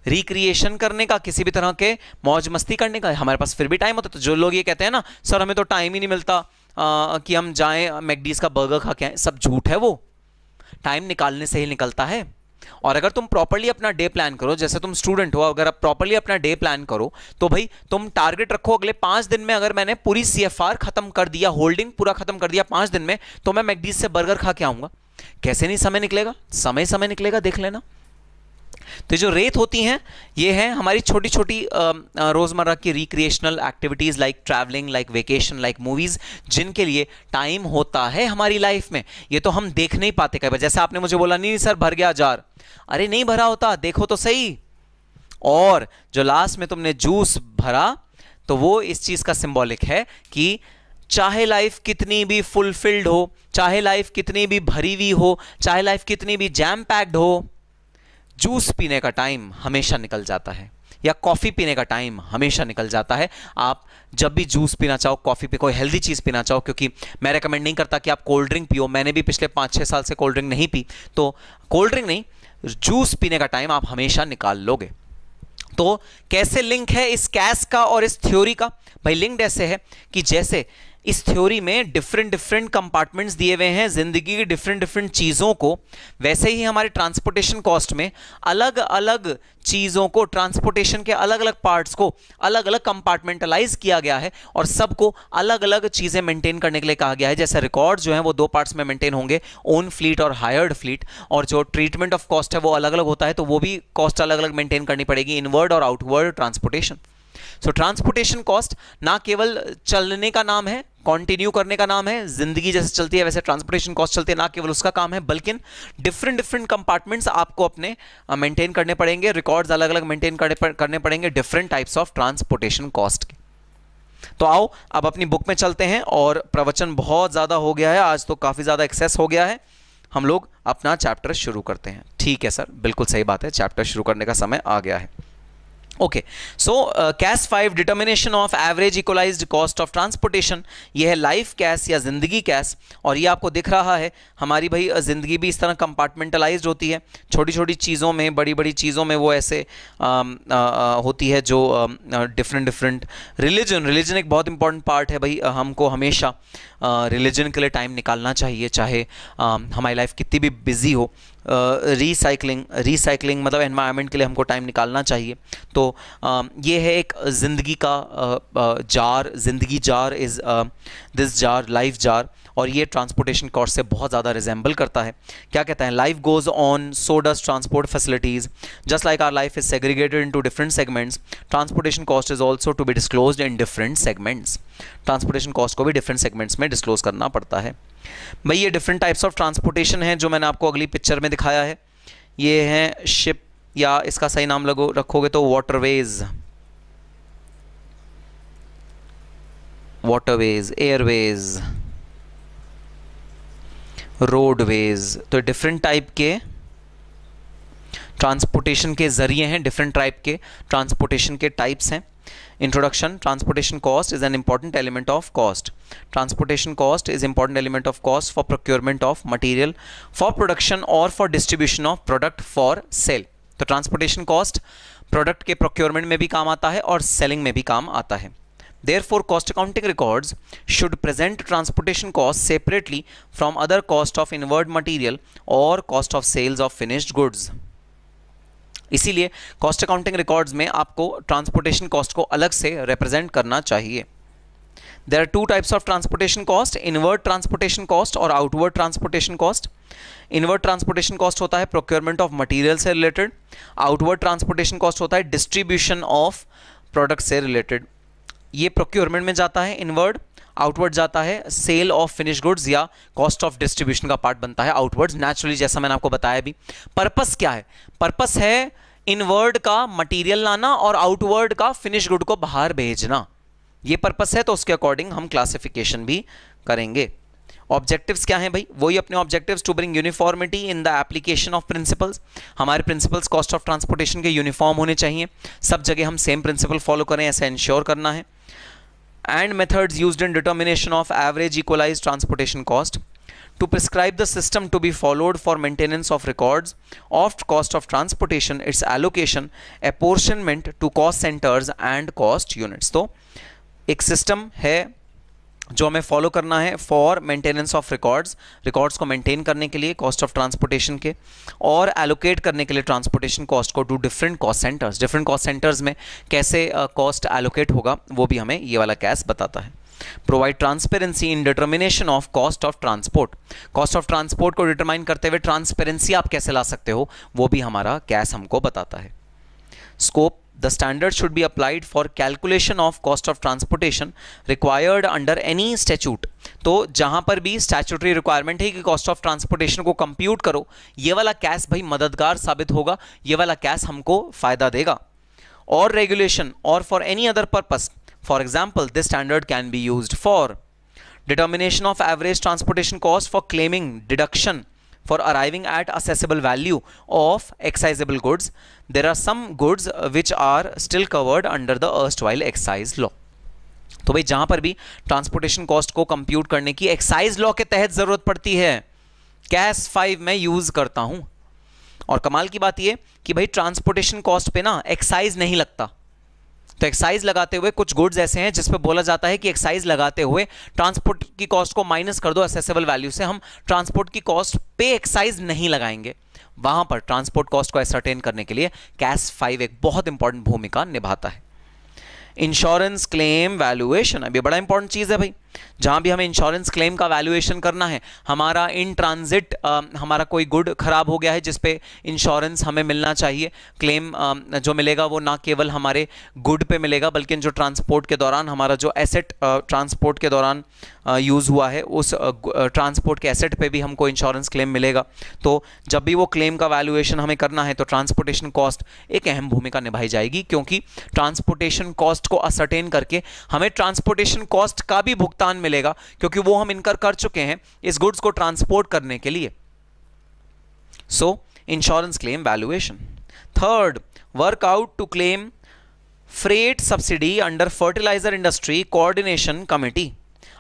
रिक्रिएशन करने का, किसी भी तरह के मौज मस्ती करने का हमारे पास फिर भी टाइम होता है। तो जो लोग ये कहते हैं ना सर हमें तो टाइम ही नहीं मिलता कि हम जाएं मैकडीज का बर्गर खा के आएं, सब झूठ है। वो टाइम निकालने से ही निकलता है। और अगर तुम प्रॉपर्ली अपना डे प्लान करो, जैसे तुम स्टूडेंट हो, अगर आप प्रॉपर्ली अपना डे प्लान करो तो भाई तुम टारगेट रखो अगले 5 दिन में अगर मैंने पूरी CFR खत्म कर दिया, होल्डिंग पूरा खत्म कर दिया 5 दिन में, तो मैं मैकडीज से बर्गर खा के आऊंगा। कैसे नहीं समय निकलेगा, समय निकलेगा, देख लेना। तो जो रेत होती हैं ये हैं हमारी छोटी छोटी रोजमर्रा की recreational activities, like travelling, like vacation, like movies, जिनके लिए टाइम होता है हमारी लाइफ में। ये तो हम देख नहीं पाते कई बार। जैसे आपने मुझे बोला नहीं सर भर गया जार, अरे नहीं भरा होता, देखो तो सही। और जो लास्ट में तुमने जूस भरा तो वो इस चीज का सिंबॉलिक है कि चाहे लाइफ कितनी भी फुलफिल्ड हो, चाहे लाइफ कितनी भी भरी हुई हो, चाहे लाइफ कितनी भी जैम पैक्ड हो, जूस पीने का टाइम हमेशा निकल जाता है, या कॉफ़ी पीने का टाइम हमेशा निकल जाता है। आप जब भी जूस पीना चाहो, कॉफ़ी पी, कोई हेल्दी चीज़ पीना चाहो, क्योंकि मैं रेकमेंड नहीं करता कि आप कोल्ड ड्रिंक पियो, मैंने भी पिछले 5-6 साल से कोल्ड ड्रिंक नहीं पी, तो कोल्ड ड्रिंक नहीं, जूस पीने का टाइम आप हमेशा निकाल लोगे। तो कैसे लिंक है इस कैस का और इस थ्योरी का? भाई लिंक्ड ऐसे है कि जैसे इस थ्योरी में डिफरेंट कंपार्टमेंट्स दिए हुए हैं जिंदगी की डिफरेंट चीज़ों को, वैसे ही हमारे ट्रांसपोर्टेशन कॉस्ट में अलग अलग चीज़ों को, ट्रांसपोर्टेशन के अलग अलग पार्ट्स को अलग अलग कंपार्टमेंटलाइज किया गया है और सबको अलग अलग चीज़ें मेंटेन करने के लिए कहा गया है। जैसे रिकॉर्ड जो है वो 2 पार्ट्स में मेंटेन होंगे, ओन फ्लीट और हायर्ड फ्लीट, और जो ट्रीटमेंट ऑफ कॉस्ट है वो अलग अलग होता है, तो वो भी कॉस्ट अलग अलग मेंटेन करनी पड़ेगी, इनवर्ड और आउटवर्ड ट्रांसपोर्टेशन। सो ट्रांसपोर्टेशन कॉस्ट ना केवल चलने का नाम है, कंटिन्यू करने का नाम है, जिंदगी जैसे चलती है वैसे ट्रांसपोर्टेशन कॉस्ट चलती है, ना केवल उसका काम है, बल्कि डिफरेंट कंपार्टमेंट्स आपको अपने मेंटेन करने पड़ेंगे, रिकॉर्ड्स अलग अलग मेंटेन करने पड़ेंगे different types of transportation cost के। तो आओ अब अपनी बुक में चलते हैं, और प्रवचन बहुत ज़्यादा हो गया है आज, तो काफ़ी ज़्यादा एक्सेस हो गया है, हम लोग अपना चैप्टर शुरू करते हैं। ठीक है सर, बिल्कुल सही बात है, चैप्टर शुरू करने का समय आ गया है। Okay, so case 5 determination of average equalised cost of transportation, ये है लाइफ कैस या जिंदगी कैस, और ये आपको दिख रहा है हमारी भाई जिंदगी भी इस तरह कंपार्टमेंटलाइज्ड होती है, छोटी छोटी चीज़ों में, बड़ी बड़ी चीज़ों में वो ऐसे होती है जो डिफरेंट रिलीजन एक बहुत इंपॉर्टेंट पार्ट है भाई, हमको हमेशा रिलीजन के लिए टाइम निकालना चाहिए, चाहे हमारी लाइफ कितनी भी बिजी हो। रिसाइकलिंग मतलब एनवायरनमेंट के लिए हमको टाइम निकालना चाहिए। तो ये है एक जिंदगी का जार, जिंदगी jar is this jar, life jar, और ये ट्रांसपोर्टेशन कॉस्ट से बहुत ज़्यादा रिजेंबल करता है। क्या कहते हैं, life goes on, so does transport facilities, just like our life is segregated into different segments, transportation cost is also to be disclosed in different segments. Transportation cost को भी डिफरेंट सेगमेंट्स में disclose करना पड़ता है। भाई ये different types of transportation है जो मैंने आपको अगली पिक्चर में दिखाया है। ये है शिप, या इसका सही नाम रखोगे तो वाटरवेज, एयरवेज, रोडवेज। तो डिफरेंट टाइप के ट्रांसपोर्टेशन के जरिए हैं, डिफरेंट टाइप के ट्रांसपोर्टेशन के टाइप्स हैं। Introduction: Transportation cost is an important element of cost. Transportation cost is important element of cost for procurement of material, for production or for distribution of product for sale. तो transportation cost product के procurement में भी काम आता है और selling में भी काम आता है। Therefore, cost accounting records should present transportation costs separately from other cost of inward material or cost of sales of finished goods. इसीलिए कॉस्ट अकाउंटिंग रिकॉर्ड्स में आपको ट्रांसपोर्टेशन कॉस्ट को अलग से रिप्रेजेंट करना चाहिए। There are 2 types of transportation cost, inward transportation cost और outward transportation cost. Inward transportation cost होता है प्रोक्योरमेंट ऑफ मटेरियल से रिलेटेड, आउटवर्ड ट्रांसपोर्टेशन कॉस्ट होता है डिस्ट्रीब्यूशन ऑफ प्रोडक्ट से रिलेटेड। ये प्रोक्योरमेंट में जाता है इनवर्ड, आउटवर्ड जाता है सेल ऑफ फिनिश गुड्स या कॉस्ट ऑफ डिस्ट्रीब्यूशन का पार्ट बनता है आउटवर्ड्स। नेचुरली जैसा मैंने आपको बताया भी, पर्पस क्या है, पर्पस है इनवर्ड का मटेरियल लाना और आउटवर्ड का फिनिश गुड को बाहर भेजना, ये पर्पस है। तो उसके अकॉर्डिंग हम क्लासिफिकेशन भी करेंगे। ऑब्जेक्टिव्स क्या हैं भाई, वही अपने objectives, to bring uniformity in the application of principles. हमारे प्रिंसिपल्स कॉस्ट ऑफ ट्रांसपोर्टेशन के यूनिफॉर्म होने चाहिए, सब जगह हम सेम प्रिंसिपल फॉलो करें, ऐसा इंश्योर करना है। And methods used in determination of average equalized transportation cost, to prescribe the system to be followed for maintenance of records of cost of transportation, its allocation, apportionment to cost centers and cost units। तो एक system है जो हमें follow करना है for maintenance of records को maintain करने के लिए कॉस्ट ऑफ ट्रांसपोर्टेशन के, और एलोकेट करने के लिए ट्रांसपोर्टेशन कॉस्ट को to different cost centres. Different cost centres में कैसे कॉस्ट एलोकेट होगा वो भी हमें ये वाला कैस बताता है। Provide transparency in determination of cost of transport. Cost of transport को डिटरमाइन करते हुए ट्रांसपेरेंसी आप कैसे ला सकते हो वो भी हमारा कैस हमको बताता है। Scope: The standard should be applied for calculation of cost of transportation required under any statute। तो जहां पर भी स्टैट्यूटरी रिक्वायरमेंट है कि कॉस्ट ऑफ ट्रांसपोर्टेशन को कंप्यूट करो, ये वाला कैस भाई मददगार साबित होगा, ये वाला कैस हमको फायदा देगा। और रेगुलेशन और for any other purpose, for example this standard can be used for determination of average transportation cost for claiming deduction for arriving at assessable value of excisable goods. There are some goods which are still covered under the erstwhile excise law. तो भाई जहां पर भी transportation cost को compute करने की excise law के तहत जरूरत पड़ती है, कैस 5 में यूज करता हूं। और कमाल की बात यह कि भाई ट्रांसपोर्टेशन कॉस्ट पे ना एक्साइज नहीं लगता, तो एक्साइज लगाते हुए कुछ गुड्स ऐसे हैं जिस पे बोला जाता है कि एक्साइज लगाते हुए ट्रांसपोर्ट की कॉस्ट को माइनस कर दो असेसेबल वैल्यू से, हम ट्रांसपोर्ट की कॉस्ट पे एक्साइज नहीं लगाएंगे। वहां पर ट्रांसपोर्ट कॉस्ट को असरटेन करने के लिए कैस 5 एक बहुत इंपॉर्टेंट भूमिका निभाता है। इंश्योरेंस क्लेम वैल्यूएशन, अब ये बड़ा इंपॉर्टेंट चीज है भाई, जहां भी हमें इंश्योरेंस क्लेम का वैल्यूएशन करना है, हमारा इन ट्रांजिट हमारा कोई गुड खराब हो गया है जिस पे इंश्योरेंस हमें मिलना चाहिए, क्लेम जो मिलेगा वो ना केवल हमारे गुड पे मिलेगा बल्कि जो ट्रांसपोर्ट के दौरान हमारा जो एसेट ट्रांसपोर्ट के दौरान यूज हुआ है उस ट्रांसपोर्ट के एसेट पे भी हमको इंश्योरेंस क्लेम मिलेगा। तो जब भी वो क्लेम का वैल्यूएशन हमें करना है तो ट्रांसपोर्टेशन कॉस्ट एक अहम भूमिका निभाई जाएगी, क्योंकि ट्रांसपोर्टेशन कॉस्ट को असरटेन करके हमें ट्रांसपोर्टेशन कॉस्ट का भी भुगतान मिलेगा, क्योंकि वो हम इनकर कर चुके हैं इस गुड्स को ट्रांसपोर्ट करने के लिए। So insurance claim valuation. Third, work out to claim freight subsidy under fertiliser industry coordination committee.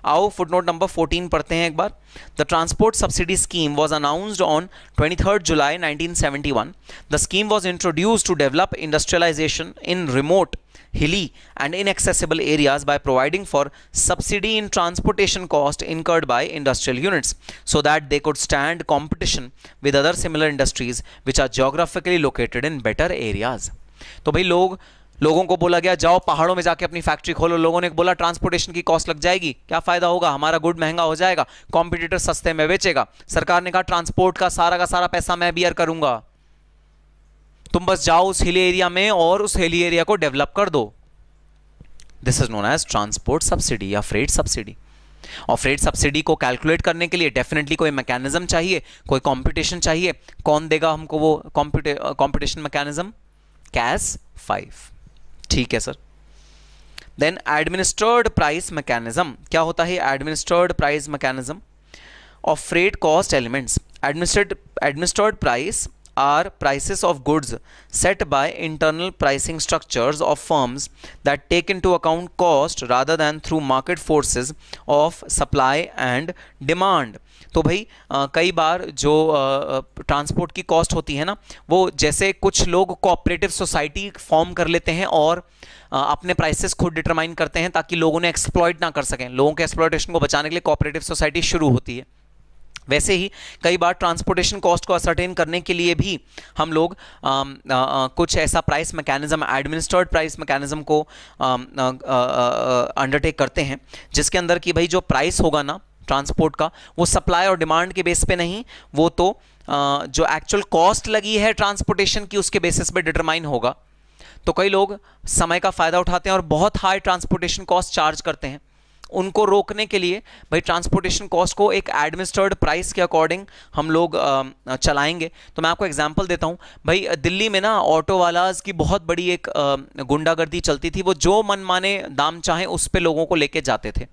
आओ फुटनोट नंबर 14 पढ़ते हैं एक बार। The transport subsidy scheme was announced on 23 July 1971. The scheme was introduced to develop industrialisation in remote, hilly and inaccessible areas by providing for subsidy in transportation cost incurred by industrial units so that they could stand competition with other similar industries which are geographically located in better areas. तो भाई लोगों को बोला गया जाओ पहाड़ों में जाके अपनी फैक्ट्री खोलो। लोगों ने बोला ट्रांसपोर्टेशन की कॉस्ट लग जाएगी, क्या फायदा होगा, हमारा गुड महंगा हो जाएगा, कॉम्पिटिटर सस्ते में बेचेगा। सरकार ने कहा ट्रांसपोर्ट का सारा पैसा मैं बियर करूंगा, तुम बस जाओ उस हिली एरिया में और उस हिली एरिया को डेवलप कर दो। This is known as transport subsidy या फ्रेट सब्सिडी। और फ्रेट सब्सिडी को कैलकुलेट करने के लिए डेफिनेटली कोई मैकेनिज्म चाहिए, कोई कंपटीशन चाहिए। कौन देगा हमको वो कंपटीशन मैकेनिज्म? कैस 5। ठीक है sir. Then administered price mechanism. क्या होता है administered price mechanism of freight cost elements? Administered price are prices of goods set by internal pricing structures of firms that take into account cost rather than through market forces of supply and demand. तो भाई कई बार जो transport की cost होती है ना, वो जैसे कुछ लोग कोऑपरेटिव सोसाइटी फॉर्म कर लेते हैं और अपने प्राइसेस खुद डिटरमाइन करते हैं ताकि लोगों ने एक्सप्लॉइट ना कर सकें, लोगों के एक्सप्लॉइटेशन को बचाने के लिए कोऑपरेटिव सोसाइटी शुरू होती है। वैसे ही कई बार ट्रांसपोर्टेशन कॉस्ट को असरटेन करने के लिए भी हम लोग कुछ ऐसा price mechanism, administered price mechanism को अंडरटेक करते हैं, जिसके अंदर कि भाई जो प्राइस होगा ना ट्रांसपोर्ट का, वो सप्लाई और डिमांड के बेस पे नहीं, वो तो जो एक्चुअल कॉस्ट लगी है ट्रांसपोर्टेशन की उसके बेसिस पे डिटरमाइन होगा। तो कई लोग समय का फायदा उठाते हैं और बहुत हाई ट्रांसपोर्टेशन कॉस्ट चार्ज करते हैं। उनको रोकने के लिए भाई ट्रांसपोर्टेशन कॉस्ट को एक एडमिनिस्ट्रेड प्राइस के अकॉर्डिंग हम लोग चलाएंगे। तो मैं आपको एग्जांपल देता हूं भाई, दिल्ली में ना ऑटो वालाज की बहुत बड़ी एक गुंडागर्दी चलती थी। वो जो मनमाने दाम चाहे उस पे लोगों को लेके जाते थे।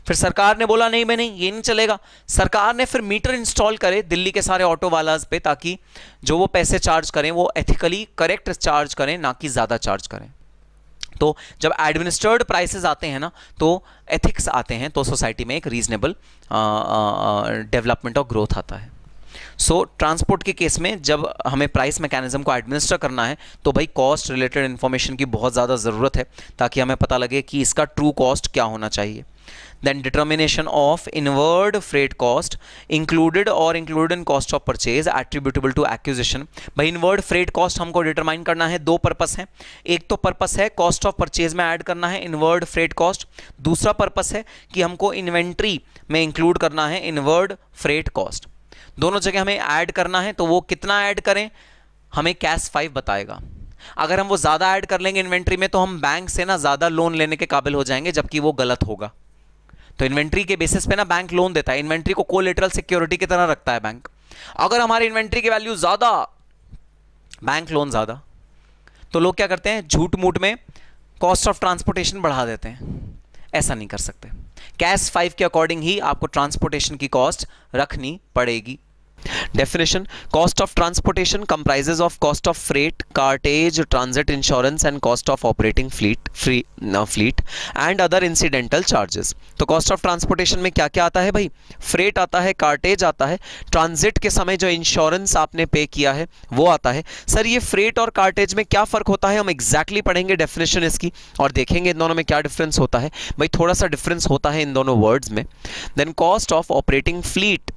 फिर सरकार ने बोला नहीं भाई नहीं, ये नहीं चलेगा। सरकार ने फिर मीटर इंस्टॉल करे दिल्ली के सारे ऑटो वालाज पे, ताकि जो वो पैसे चार्ज करें वो एथिकली करेक्ट चार्ज करें, ना कि ज़्यादा चार्ज करें। तो जब एडमिनिस्ट्रेड प्राइसेस आते हैं ना, तो एथिक्स आते हैं, तो सोसाइटी में एक रीजनेबल डेवलपमेंट और ग्रोथ आता है। सो ट्रांसपोर्ट के केस में जब हमें प्राइस मैकेनिज्म को एडमिनिस्टर करना है तो भाई कॉस्ट रिलेटेड इन्फॉर्मेशन की बहुत ज़्यादा ज़रूरत है, ताकि हमें पता लगे कि इसका ट्रू कॉस्ट क्या होना चाहिए। Then determination of inward freight cost included or included in cost of purchase attributable to acquisition। भाई inward freight cost हमको डिटरमाइन करना है, दो पर्पस है। एक तो पर्पस है कॉस्ट ऑफ परचेज में ऐड करना है inward freight cost, दूसरा पर्पस है कि हमको इन्वेंट्री में इंक्लूड करना है inward freight cost। दोनों जगह हमें ऐड करना है, तो वो कितना ऐड करें हमें कैस 5 बताएगा। अगर हम वो ज़्यादा ऐड कर लेंगे इन्वेंट्री में तो हम बैंक से ना ज़्यादा लोन लेने के काबिल हो जाएंगे, जबकि वो गलत होगा। तो इन्वेंट्री के बेसिस पे ना बैंक लोन देता है, इन्वेंट्री को कोलेटरल सिक्योरिटी की तरह रखता है बैंक। अगर हमारी इन्वेंट्री की वैल्यू ज़्यादा, बैंक लोन ज़्यादा, तो लोग क्या करते हैं, झूठ मूठ में कॉस्ट ऑफ ट्रांसपोर्टेशन बढ़ा देते हैं। ऐसा नहीं कर सकते। कैस 5 के अकॉर्डिंग ही आपको ट्रांसपोर्टेशन की कॉस्ट रखनी पड़ेगी। Definition: cost of transportation comprises of cost of freight, cartage, transit insurance and cost of operating fleet and other incidental charges। तो cost of transportation में क्या क्या आता है भाई? freight आता है, cartage आता है, transit के समय जो इंश्योरेंस आपने पे किया है वो आता है। सर ये freight और cartage में क्या फर्क होता है? हम exactly पढ़ेंगे डेफिनेशन इसकी और देखेंगे इन दोनों में क्या डिफरेंस होता है। भाई थोड़ा सा डिफरेंस होता है इन दोनों वर्ड्स में। Then cost of operating fleet,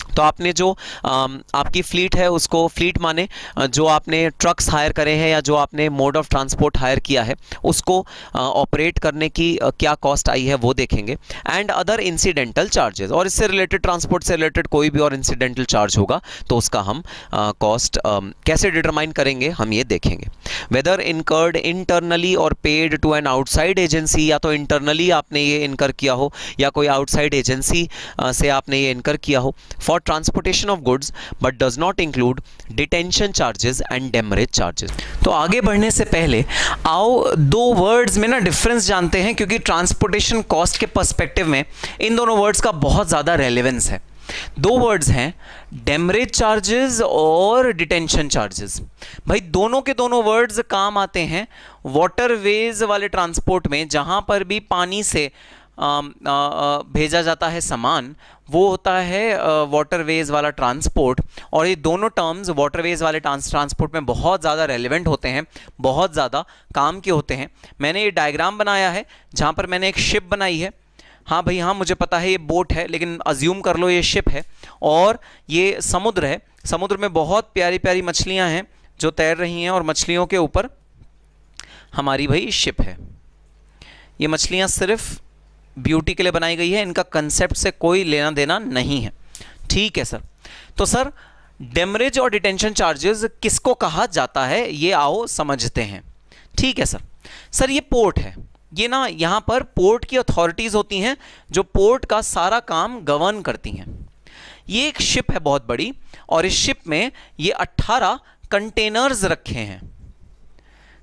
तो आपने जो आपकी फ्लीट है उसको, फ्लीट माने जो आपने ट्रक्स हायर करे हैं या जो आपने मोड ऑफ ट्रांसपोर्ट हायर किया है उसको ऑपरेट करने की क्या कॉस्ट आई है वो देखेंगे। एंड अदर इंसिडेंटल चार्जेस, और इससे रिलेटेड, ट्रांसपोर्ट से रिलेटेड कोई भी और इंसिडेंटल चार्ज होगा तो उसका हम कॉस्ट कैसे डिटरमाइन करेंगे हम ये देखेंगे। वेदर इनकर्ड इंटरनली और paid to an outside agency, या तो इंटरनली आपने ये इनकर किया हो या कोई आउटसाइड एजेंसी से आपने ये इनकर किया हो for transportation of goods but does not include detention charges and demurrage charges. तो आगे बढ़ने से पहले आओ दो वर्ड्स में ना डिफरेंस जानते हैं, क्योंकि ट्रांसपोर्टेशन कॉस्ट के पर्सपेक्टिव में इन दोनों वर्ड्स का बहुत ज़्यादा रेलेवेंस है। दो वर्ड्स हैं, डेमरेज चार्जेस और डिटेंशन चार्जेस। भाई दोनों के दोनों वर्ड्स काम आते हैं वाटरवेज वाले ट्रांसपोर्ट में, जहां पर भी पानी से भेजा जाता है सामान, वो होता है वाटरवेज वाला ट्रांसपोर्ट। और ये दोनों टर्म्स वाटरवेज वाले ट्रांसपोर्ट में बहुत ज़्यादा रेलेवेंट होते हैं, बहुत ज़्यादा काम के होते हैं। मैंने ये डायग्राम बनाया है जहाँ पर मैंने एक शिप बनाई है। हाँ भाई हाँ, मुझे पता है ये बोट है, लेकिन अज्यूम कर लो ये शिप है और ये समुद्र है। समुद्र में बहुत प्यारी प्यारी मछलियाँ हैं जो तैर रही हैं और मछलियों के ऊपर हमारी भाई शिप है। ये मछलियाँ सिर्फ ब्यूटी के लिए बनाई गई है, इनका कंसेप्ट से कोई लेना देना नहीं है। ठीक है सर। तो सर डेमरेज और डिटेंशन चार्जेस किसको कहा जाता है ये आओ समझते हैं। ठीक है सर। सर ये पोर्ट है, ये ना यहाँ पर पोर्ट की अथॉरिटीज़ होती हैं जो पोर्ट का सारा काम गवर्न करती हैं। ये एक शिप है बहुत बड़ी और इस शिप में ये 18 कंटेनर्स रखे हैं।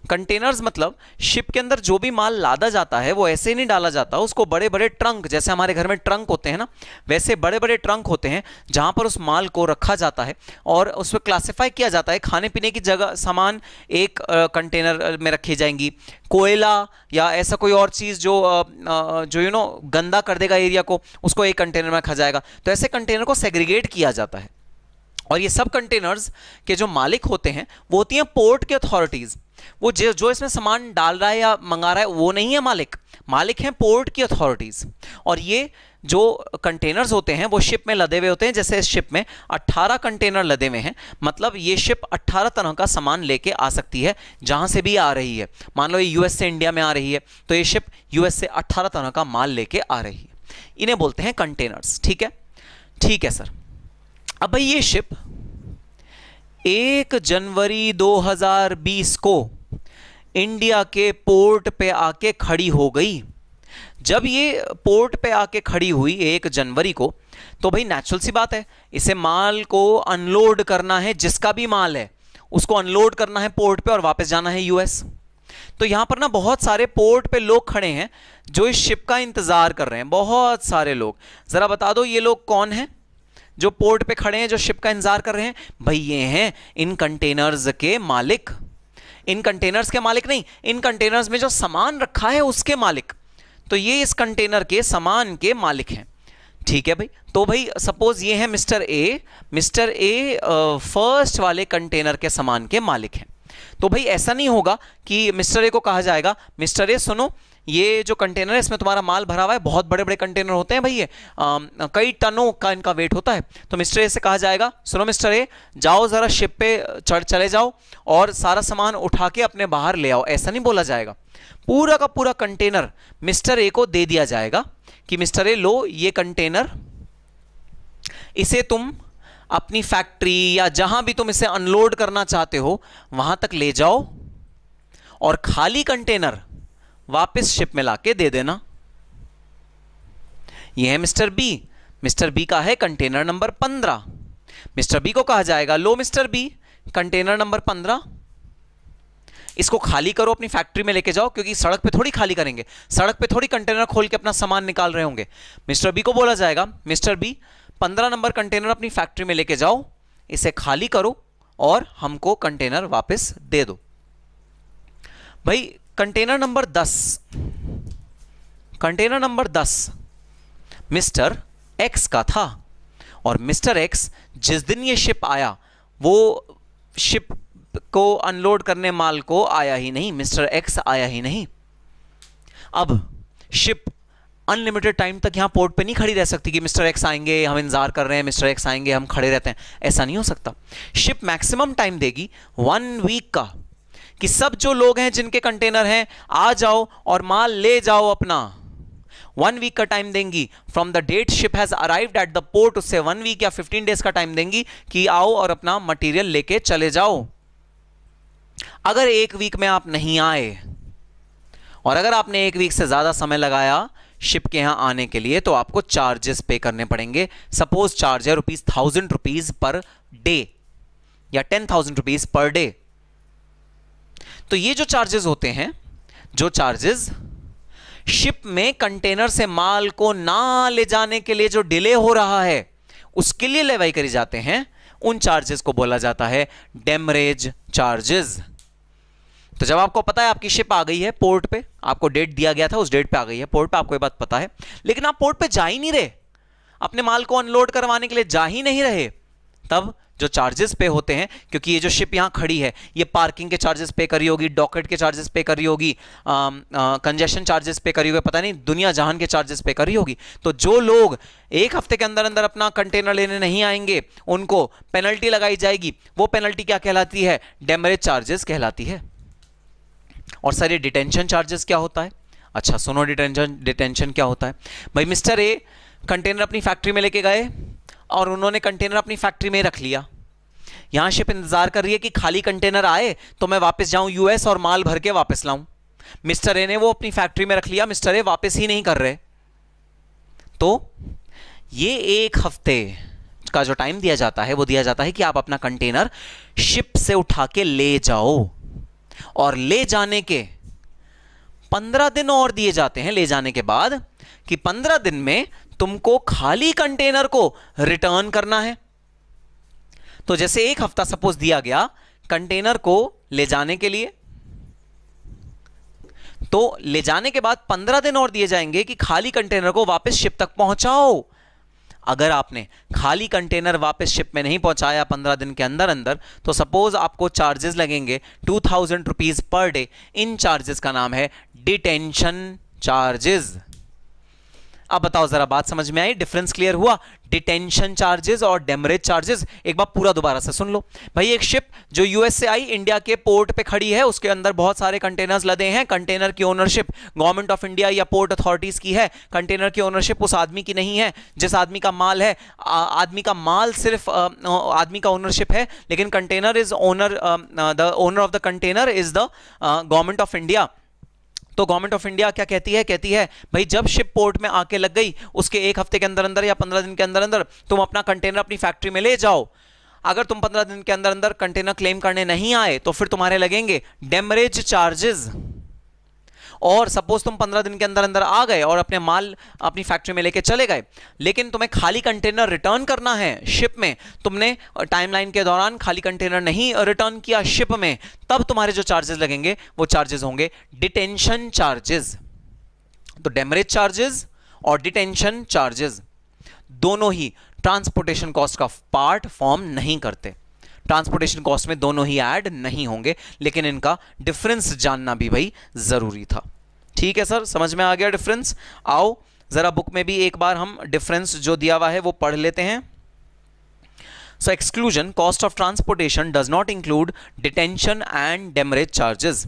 कंटेनर्स मतलब शिप के अंदर जो भी माल लादा जाता है वो ऐसे ही नहीं डाला जाता, उसको बड़े बड़े ट्रंक, जैसे हमारे घर में ट्रंक होते हैं ना, वैसे बड़े बड़े ट्रंक होते हैं जहां पर उस माल को रखा जाता है और उसमें क्लासिफाई किया जाता है। खाने पीने की जगह सामान एक कंटेनर में रखी जाएंगी, कोयला या ऐसा कोई और चीज़ जो गंदा कर देगा एरिया को, उसको एक कंटेनर में रखा जाएगा। तो ऐसे कंटेनर को सेग्रीगेट किया जाता है और ये सब कंटेनर्स के जो मालिक होते हैं वो होती हैं पोर्ट की अथॉरिटीज़। वो जो इसमें सामान डाल रहा है या मंगा रहा है वो नहीं है मालिक, मालिक हैं पोर्ट की अथॉरिटीज़। और ये जो कंटेनर्स होते हैं वो शिप में लदे हुए होते हैं। जैसे इस शिप में 18 कंटेनर लदे हुए हैं, मतलब ये शिप 18 तरह का सामान लेके आ सकती है जहां से भी आ रही है। मान लो ये यूएस से इंडिया में आ रही है तो ये शिप यूएस से 18 तरह का माल लेके आ रही है, इन्हें बोलते हैं कंटेनर्स। ठीक है, ठीक है सर। अब भाई ये शिप 1 जनवरी 2020 को इंडिया के पोर्ट पे आके खड़ी हो गई। जब ये पोर्ट पे आके खड़ी हुई 1 जनवरी को, तो भाई नेचुरल सी बात है, इसे माल को अनलोड करना है, जिसका भी माल है उसको अनलोड करना है पोर्ट पे और वापस जाना है यूएस। तो यहां पर ना बहुत सारे पोर्ट पे लोग खड़े हैं जो इस शिप का इंतजार कर रहे हैं, बहुत सारे लोग। जरा बता दो ये लोग कौन हैं जो पोर्ट पे खड़े हैं, जो शिप का इंतजार कर रहे हैं? भाई ये हैं इन कंटेनर्स के मालिक। इन कंटेनर्स के मालिक नहीं, इन कंटेनर्स में जो सामान रखा है उसके मालिक। तो ये इस कंटेनर के सामान के मालिक हैं। ठीक है भाई। तो भाई सपोज ये है mister A, mister A first वाले कंटेनर के सामान के मालिक हैं। तो भाई ऐसा नहीं होगा कि मिस्टर ए को कहा जाएगा मिस्टर ए सुनो, ये जो कंटेनर है इसमें तुम्हारा माल भरा हुआ है, बहुत बड़े बड़े कंटेनर होते हैं भाई, ये कई टनों का इनका वेट होता है। तो मिस्टर ए से कहा जाएगा सुनो मिस्टर ए, जाओ जरा शिप पे चले जाओ और सारा सामान उठा के अपने बाहर ले आओ। ऐसा नहीं बोला जाएगा, पूरा का पूरा कंटेनर मिस्टर ए को दे दिया जाएगा कि मिस्टर ए लो ये कंटेनर, इसे तुम अपनी फैक्ट्री या जहां भी तुम इसे अनलोड करना चाहते हो वहां तक ले जाओ और खाली कंटेनर वापस शिप में लाके दे देना। यह है मिस्टर बी। मिस्टर बी का है कंटेनर नंबर 15। मिस्टर बी को कहा जाएगा लो मिस्टर बी कंटेनर नंबर 15, इसको खाली करो, अपनी फैक्ट्री में लेके जाओ, क्योंकि सड़क पे थोड़ी खाली करेंगे, सड़क पे थोड़ी कंटेनर खोल के अपना सामान निकाल रहे होंगे। मिस्टर बी को बोला जाएगा, मिस्टर बी 15 नंबर कंटेनर अपनी फैक्ट्री में लेके जाओ, इसे खाली करो और हमको कंटेनर वापस दे दो। भाई कंटेनर नंबर 10 मिस्टर एक्स का था, और मिस्टर एक्स जिस दिन ये शिप आया वो शिप को अनलोड करने माल को आया ही नहीं, मिस्टर एक्स आया ही नहीं। अब शिप अनलिमिटेड टाइम तक यहां पोर्ट पे नहीं खड़ी रह सकती कि मिस्टर एक्स आएंगे हम इंतजार कर रहे हैं, मिस्टर एक्स आएंगे हम खड़े रहते हैं, ऐसा नहीं हो सकता। शिप मैक्सिमम टाइम देगी 1 वीक का, कि सब जो लोग हैं जिनके कंटेनर हैं आ जाओ और माल ले जाओ अपना। 1 वीक का टाइम देंगी from the date ship has arrived at the port, उससे 1 वीक या 15 डेज का टाइम देंगी कि आओ और अपना मटेरियल लेके चले जाओ। अगर 1 वीक में आप नहीं आए और अगर आपने 1 वीक से ज्यादा समय लगाया शिप के यहां आने के लिए, तो आपको चार्जेस पे करने पड़ेंगे। सपोज चार्ज है ₹1000 पर डे या 10,000 रुपीज पर डे। तो ये जो चार्जेस होते हैं, जो चार्जेस शिप में कंटेनर से माल को ना ले जाने के लिए जो डिले हो रहा है उसके लिए लेवाई करी जाते हैं, उन चार्जेस को बोला जाता है डेमरेज चार्जेस। तो जब आपको पता है आपकी शिप आ गई है पोर्ट पे, आपको डेट दिया गया था, उस डेट पे आ गई है पोर्ट पे, आपको ये बात पता है, लेकिन आप पोर्ट पे जा ही नहीं रहे, अपने माल को अनलोड करवाने के लिए जा ही नहीं रहे, तब जो चार्जेस पे होते हैं, क्योंकि ये जो शिप यहां खड़ी है ये पार्किंग के चार्जेस पे करी होगी, डॉकेट के चार्जेस पे करी होगी, कंजेशन चार्जेस पे करी होगी, पता नहीं दुनिया जहान के चार्जेस पे करी होगी। तो जो लोग 1 हफ्ते के अंदर अंदर अपना कंटेनर लेने नहीं आएंगे उनको पेनल्टी लगाई जाएगी। वो पेनल्टी क्या कहलाती है? डेमरेज चार्जेस कहलाती है। और सर ये डिटेंशन चार्जेस क्या होता है? अच्छा सुनो, डिटेंशन क्या होता है भाई। मिस्टर ए कंटेनर अपनी फैक्ट्री में लेके गए और उन्होंने कंटेनर अपनी फैक्ट्री में रख लिया। यहां शिप इंतजार कर रही है कि खाली कंटेनर आए तो मैं वापस जाऊं यूएस और माल भर के वापस लाऊं। मिस्टर ए ने वो अपनी फैक्ट्री में रख लिया, मिस्टर ए वापस ही नहीं कर रहे, तो ये 1 हफ्ते का जो टाइम दिया जाता है वो दिया जाता है कि आप अपना कंटेनर शिप से उठा के ले जाओ, और ले जाने के 15 दिन और दिए जाते हैं ले जाने के बाद, कि 15 दिन में तुमको खाली कंटेनर को रिटर्न करना है। तो जैसे 1 हफ्ता सपोज दिया गया कंटेनर को ले जाने के लिए, तो ले जाने के बाद 15 दिन और दिए जाएंगे कि खाली कंटेनर को वापस शिप तक पहुंचाओ। अगर आपने खाली कंटेनर वापस शिप में नहीं पहुंचाया 15 दिन के अंदर अंदर, तो सपोज आपको चार्जेस लगेंगे 2000 रुपीज पर डे। इन चार्जेस का नाम है डिटेंशन चार्जेस। अब बताओ जरा बात समझ में आई? डिफरेंस क्लियर हुआ? डिटेंशन चार्जेस और डेमरेज चार्जेस एक बार पूरा दोबारा से सुन लो भाई। एक शिप जो यूएस से आई, इंडिया के पोर्ट पे खड़ी है, उसके अंदर बहुत सारे कंटेनर्स लदे हैं। कंटेनर की ओनरशिप गवर्नमेंट ऑफ इंडिया या पोर्ट अथॉरिटीज की है। कंटेनर की ओनरशिप उस आदमी की नहीं है जिस आदमी का माल है। आदमी का माल सिर्फ आदमी का ओनरशिप है, लेकिन container is owner, the owner of the container is the government of India. तो गवर्नमेंट ऑफ इंडिया क्या कहती है? कहती है भाई जब शिप पोर्ट में आके लग गई उसके 1 हफ्ते के अंदर अंदर या 15 दिन के अंदर अंदर तुम अपना कंटेनर अपनी फैक्ट्री में ले जाओ। अगर तुम 15 दिन के अंदर अंदर कंटेनर क्लेम करने नहीं आए तो फिर तुम्हारे लगेंगे डेमरेज चार्जेस। और सपोज तुम 15 दिन के अंदर अंदर आ गए और अपने माल अपनी फैक्ट्री में लेके चले गए, लेकिन तुम्हें खाली कंटेनर रिटर्न करना है शिप में, तुमने टाइमलाइन के दौरान खाली कंटेनर नहीं रिटर्न किया शिप में, तब तुम्हारे जो चार्जेस लगेंगे वो चार्जेस होंगे डिटेंशन चार्जेस। तो डेमरेज चार्जेस और डिटेंशन चार्जेस दोनों ही ट्रांसपोर्टेशन कॉस्ट का पार्ट फॉर्म नहीं करते। ट्रांसपोर्टेशन कॉस्ट में दोनों ही ऐड नहीं होंगे, लेकिन इनका डिफरेंस जानना भी भाई जरूरी था। ठीक है सर, समझ में आ गया डिफरेंस? आओ जरा बुक में भी एक बार हम डिफरेंस जो दिया हुआ है वो पढ़ लेते हैं। So exclusion, cost of transportation does not include detention and demurrage charges.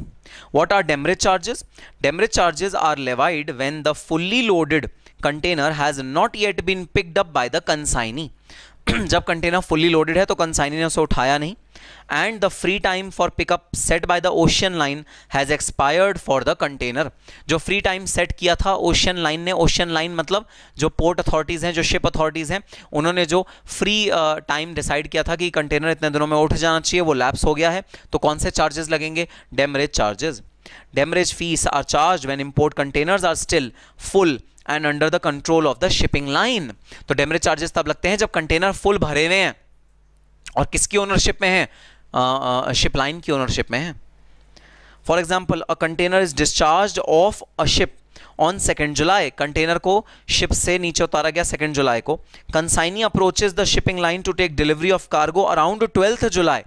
What are demurrage charges? Demurrage charges are levied when the fully loaded container has not yet been picked up by the consignee. जब container fully loaded है तो consignee ने उसे उठाया नहीं, and the free time for pickup set by the ocean line has expired for the container। जो free time set किया था ocean line ने, ocean line मतलब जो port authorities हैं, जो ship authorities हैं, उन्होंने जो free time decide किया था कि कंटेनर इतने दिनों में उठ जाना चाहिए, वो lapse हो गया है। तो कौन से charges लगेंगे? Demurrage charges। Demurrage fees are charged when import containers are still full and under the control of the shipping line। तो demurrage charges तब लगते हैं जब कंटेनर फुल भरे हुए हैं और किसकी ओनरशिप में है? शिप लाइन की ओनरशिप में है। For example, a container is discharge off a ship on 2 July. Container को शिप से नीचे उतारा गया 2 जुलाई को। Consignee approaches the shipping line to take delivery of cargo around 12 July.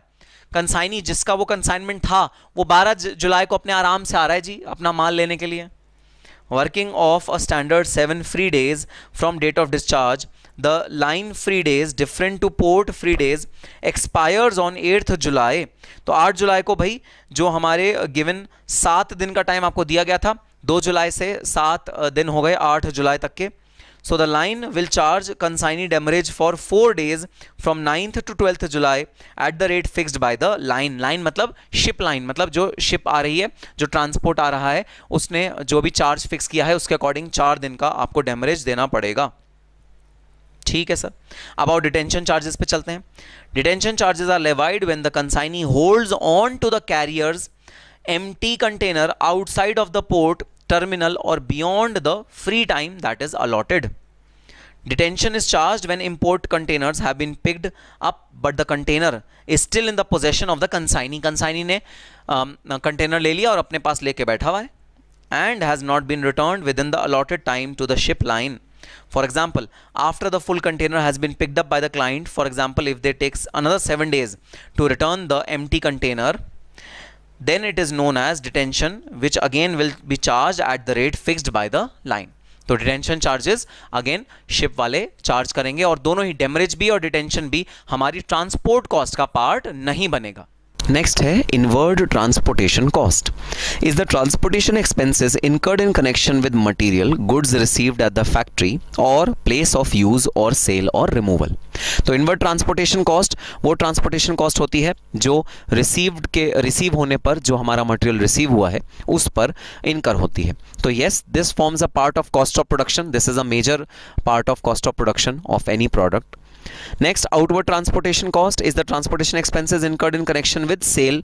Consignee जिसका वो कंसाइनमेंट था वो 12 जुलाई को अपने आराम से आ रहा है जी अपना माल लेने के लिए। Working of a standard 7 free days from date of discharge, the line free days different to port free days expires on 8th July। तो 8 जुलाई को भाई जो हमारे गिवन 7 दिन का टाइम आपको दिया गया था, 2 जुलाई से 7 दिन हो गए 8 जुलाई तक के। So the line will charge consignee demurrage for 4 days from 9th to 12th July at the rate fixed by the line। line मतलब ship line, मतलब जो ship आ रही है, जो ट्रांसपोर्ट आ रहा है, उसने जो भी चार्ज फिक्स किया है उसके अकॉर्डिंग 4 दिन का आपको डेमरेज देना पड़ेगा। ठीक है सर। अब आओ डिटेंशन चार्जेस पे चलते हैं। Detention charges are levied when the consignee holds on to the carrier's empty container outside of the port terminal or beyond the free time that is allotted। Detention is charged when import containers have been picked up but the container is still in the possession of the consignee। consignee ने container ले लिया और अपने पास लेके बैठा हुआ है and has not been returned within the allotted time to the ship line। For example, after the full container has been picked up by the client, for example if they takes another 7 days to return the empty container, then it is known as detention, which again will be charged at the rate fixed by the line। तो detention charges again ship वाले charge करेंगे और दोनों ही demurrage भी और detention भी हमारी transport cost का पार्ट नहीं बनेगा। नेक्स्ट है inward transportation cost. Is the transportation expenses incurred in connection with material goods received at the factory और प्लेस ऑफ यूज और सेल और रिमूवल। तो इनवर्ड ट्रांसपोर्टेशन कॉस्ट वो ट्रांसपोर्टेशन कॉस्ट होती है जो रिसीव होने पर जो हमारा मटेरियल रिसीव हुआ है उस पर इनकर होती है। तो yes, this forms a part of cost of production. This is a major part of cost of production of any product. Next, outward transportation cost is the transportation expenses incurred in connection with sale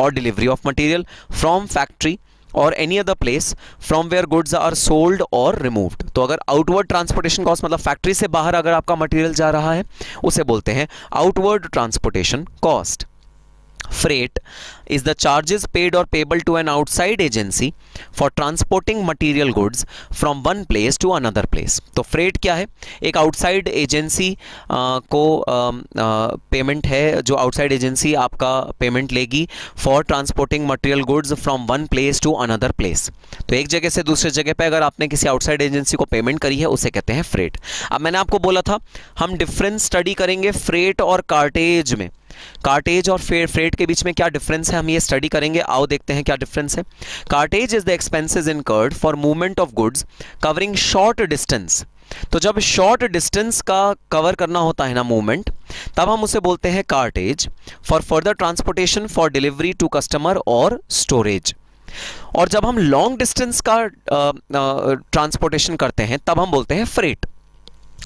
or delivery of material from factory or any other place from where goods are sold or removed। तो अगर outward transportation cost मतलब factory से बाहर अगर आपका material जा रहा है उसे बोलते हैं outward transportation cost। Freight is the charges paid or payable to an outside agency for transporting material goods from one place to another place। तो freight क्या है? एक outside agency को पेमेंट है, जो outside agency आपका पेमेंट लेगी for transporting material goods from one place to another place। तो एक जगह से दूसरे जगह पे अगर आपने किसी outside agency को पेमेंट करी है उसे कहते हैं freight। अब मैंने आपको बोला था हम डिफरेंस स्टडी करेंगे freight और कार्टेज में। कार्टेज और फ्रेट के बीच में क्या डिफरेंस है हम ये स्टडी करेंगे। आओ देखते हैं क्या डिफरेंस है। Cartage is the expenses incurred for movement of goods covering short distance. तो जब शॉर्ट डिस्टेंस का कवर करना होता है ना मूवमेंट, तब हम उसे बोलते हैं cartage. For further transportation for delivery to customer और स्टोरेज। और जब हम लॉन्ग डिस्टेंस का ट्रांसपोर्टेशन करते हैं तब हम बोलते हैं फ्रेट।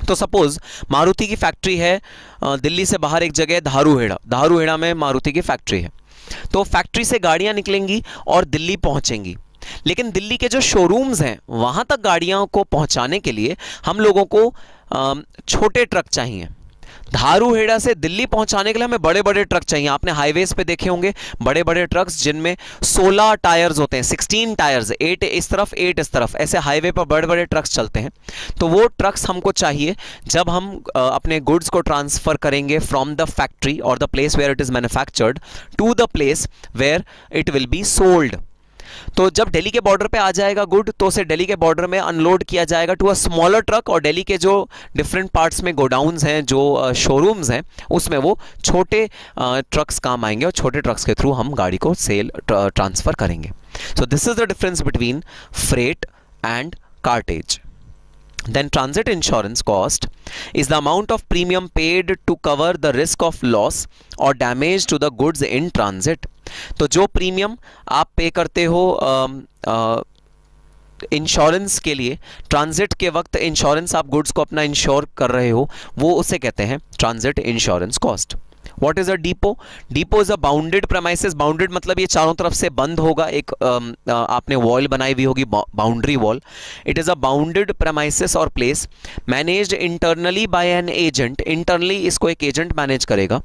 तो सपोज मारुति की फैक्ट्री है दिल्ली से बाहर एक जगह धारूहेड़ा में मारुति की फैक्ट्री है। तो फैक्ट्री से गाड़ियां निकलेंगी और दिल्ली पहुंचेंगी, लेकिन दिल्ली के जो शोरूम्स हैं वहां तक गाड़ियों को पहुंचाने के लिए हम लोगों को छोटे ट्रक चाहिए। धारूहेड़ा से दिल्ली पहुंचाने के लिए हमें बड़े बड़े ट्रक चाहिए। आपने हाईवेज पे देखे होंगे बड़े बड़े ट्रक्स जिनमें 16 टायर्स होते हैं, 16 टायर्स, 8 इस तरफ 8 इस तरफ, ऐसे हाईवे पर बड़े बड़े ट्रक्स चलते हैं। तो वो ट्रक्स हमको चाहिए जब हम अपने गुड्स को ट्रांसफर करेंगे फ्रॉम द फैक्ट्री और the place where it is manufactured to the place where it will be sold. तो जब दिल्ली के बॉर्डर पे आ जाएगा गुड तो उसे दिल्ली के बॉर्डर में अनलोड किया जाएगा टू अ स्मॉलर ट्रक, और दिल्ली के जो डिफरेंट पार्ट्स में गोडाउन्स हैं, जो शोरूम्स हैं, उसमें वो छोटे ट्रक्स काम आएंगे और छोटे ट्रक्स के थ्रू हम गाड़ी को सेल ट्रांसफर करेंगे। So this is the difference between freight and cartridge. Then transit insurance cost is the amount of premium paid to cover the risk of loss or damage to the goods in transit. तो जो premium आप पे करते हो insurance के लिए, transit के वक्त इंश्योरेंस आप गुड्स को अपना इंश्योर कर रहे हो, वो उसे कहते हैं transit insurance cost. What is a depot? Depot is a bounded premises. Bounded मतलब ये चारों तरफ से बंद होगा, एक आपने वॉल बनाई हुई होगी, boundary wall. It is a bounded premises और place managed internally by an agent. Internally इसको एक एजेंट मैनेज करेगा,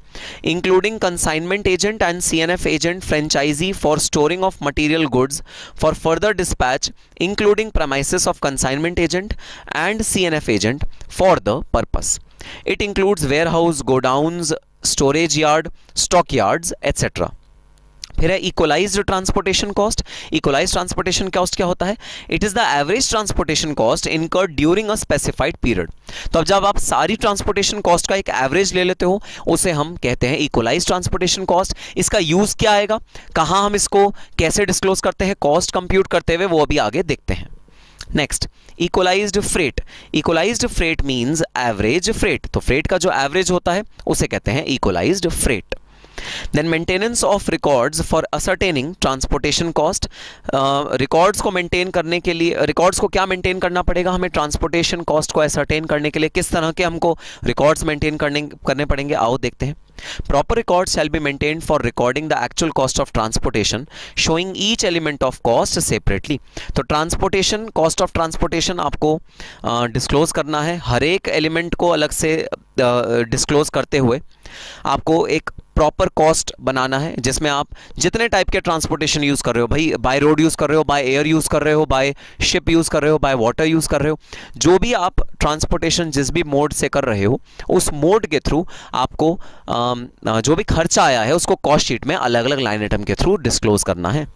including consignment agent and CNF agent, franchisee for storing of material goods for further dispatch, including premises of consignment agent and CNF agent for the purpose. It includes warehouse, godowns, storage yard, stock yards, etc. फिर है equalised transportation cost. Equalised transportation cost क्या होता है? It is the average transportation cost incurred during a specified period. तो अब जब आप सारी ट्रांसपोर्टेशन कॉस्ट का एक एवरेज ले लेते हो, उसे हम कहते हैं इक्वलाइज्ड ट्रांसपोर्टेशन कॉस्ट. इसका यूज क्या आएगा, कहां हम इसको कैसे डिस्क्लोज करते हैं कॉस्ट कंप्यूट करते हुए, वो अभी आगे देखते हैं. Next, equalised freight. Equalised freight means average freight. तो फ्रेट का जो एवरेज होता है उसे कहते हैं equalised freight. Then maintenance of records for ascertaining transportation cost. Records को मेंटेन करने के लिए, रिकॉर्ड्स को क्या मेंटेन करना पड़ेगा हमें ट्रांसपोर्टेशन कॉस्ट को असर्टेन करने के लिए, किस तरह के हमको रिकॉर्ड्स मेंटेन करने पड़ेंगे, आओ देखते हैं. Proper records shall be maintained for recording the actual cost of transportation, showing each element of cost separately. तो ट्रांसपोर्टेशन कॉस्ट ऑफ ट्रांसपोर्टेशन आपको डिस्क्लोज करना है, हर एक एलिमेंट को अलग से डिस्क्लोज करते हुए आपको एक प्रॉपर कॉस्ट बनाना है, जिसमें आप जितने टाइप के ट्रांसपोर्टेशन यूज़ कर रहे हो, भाई बाय रोड यूज़ कर रहे हो, बाय एयर यूज़ कर रहे हो, बाय शिप यूज़ कर रहे हो, बाय वाटर यूज़ कर रहे हो, जो भी आप ट्रांसपोर्टेशन जिस भी मोड से कर रहे हो, उस मोड के थ्रू आपको जो भी खर्चा आया है उसको कॉस्ट शीट में अलग अलग लाइन आइटम के थ्रू डिस्क्लोज करना है.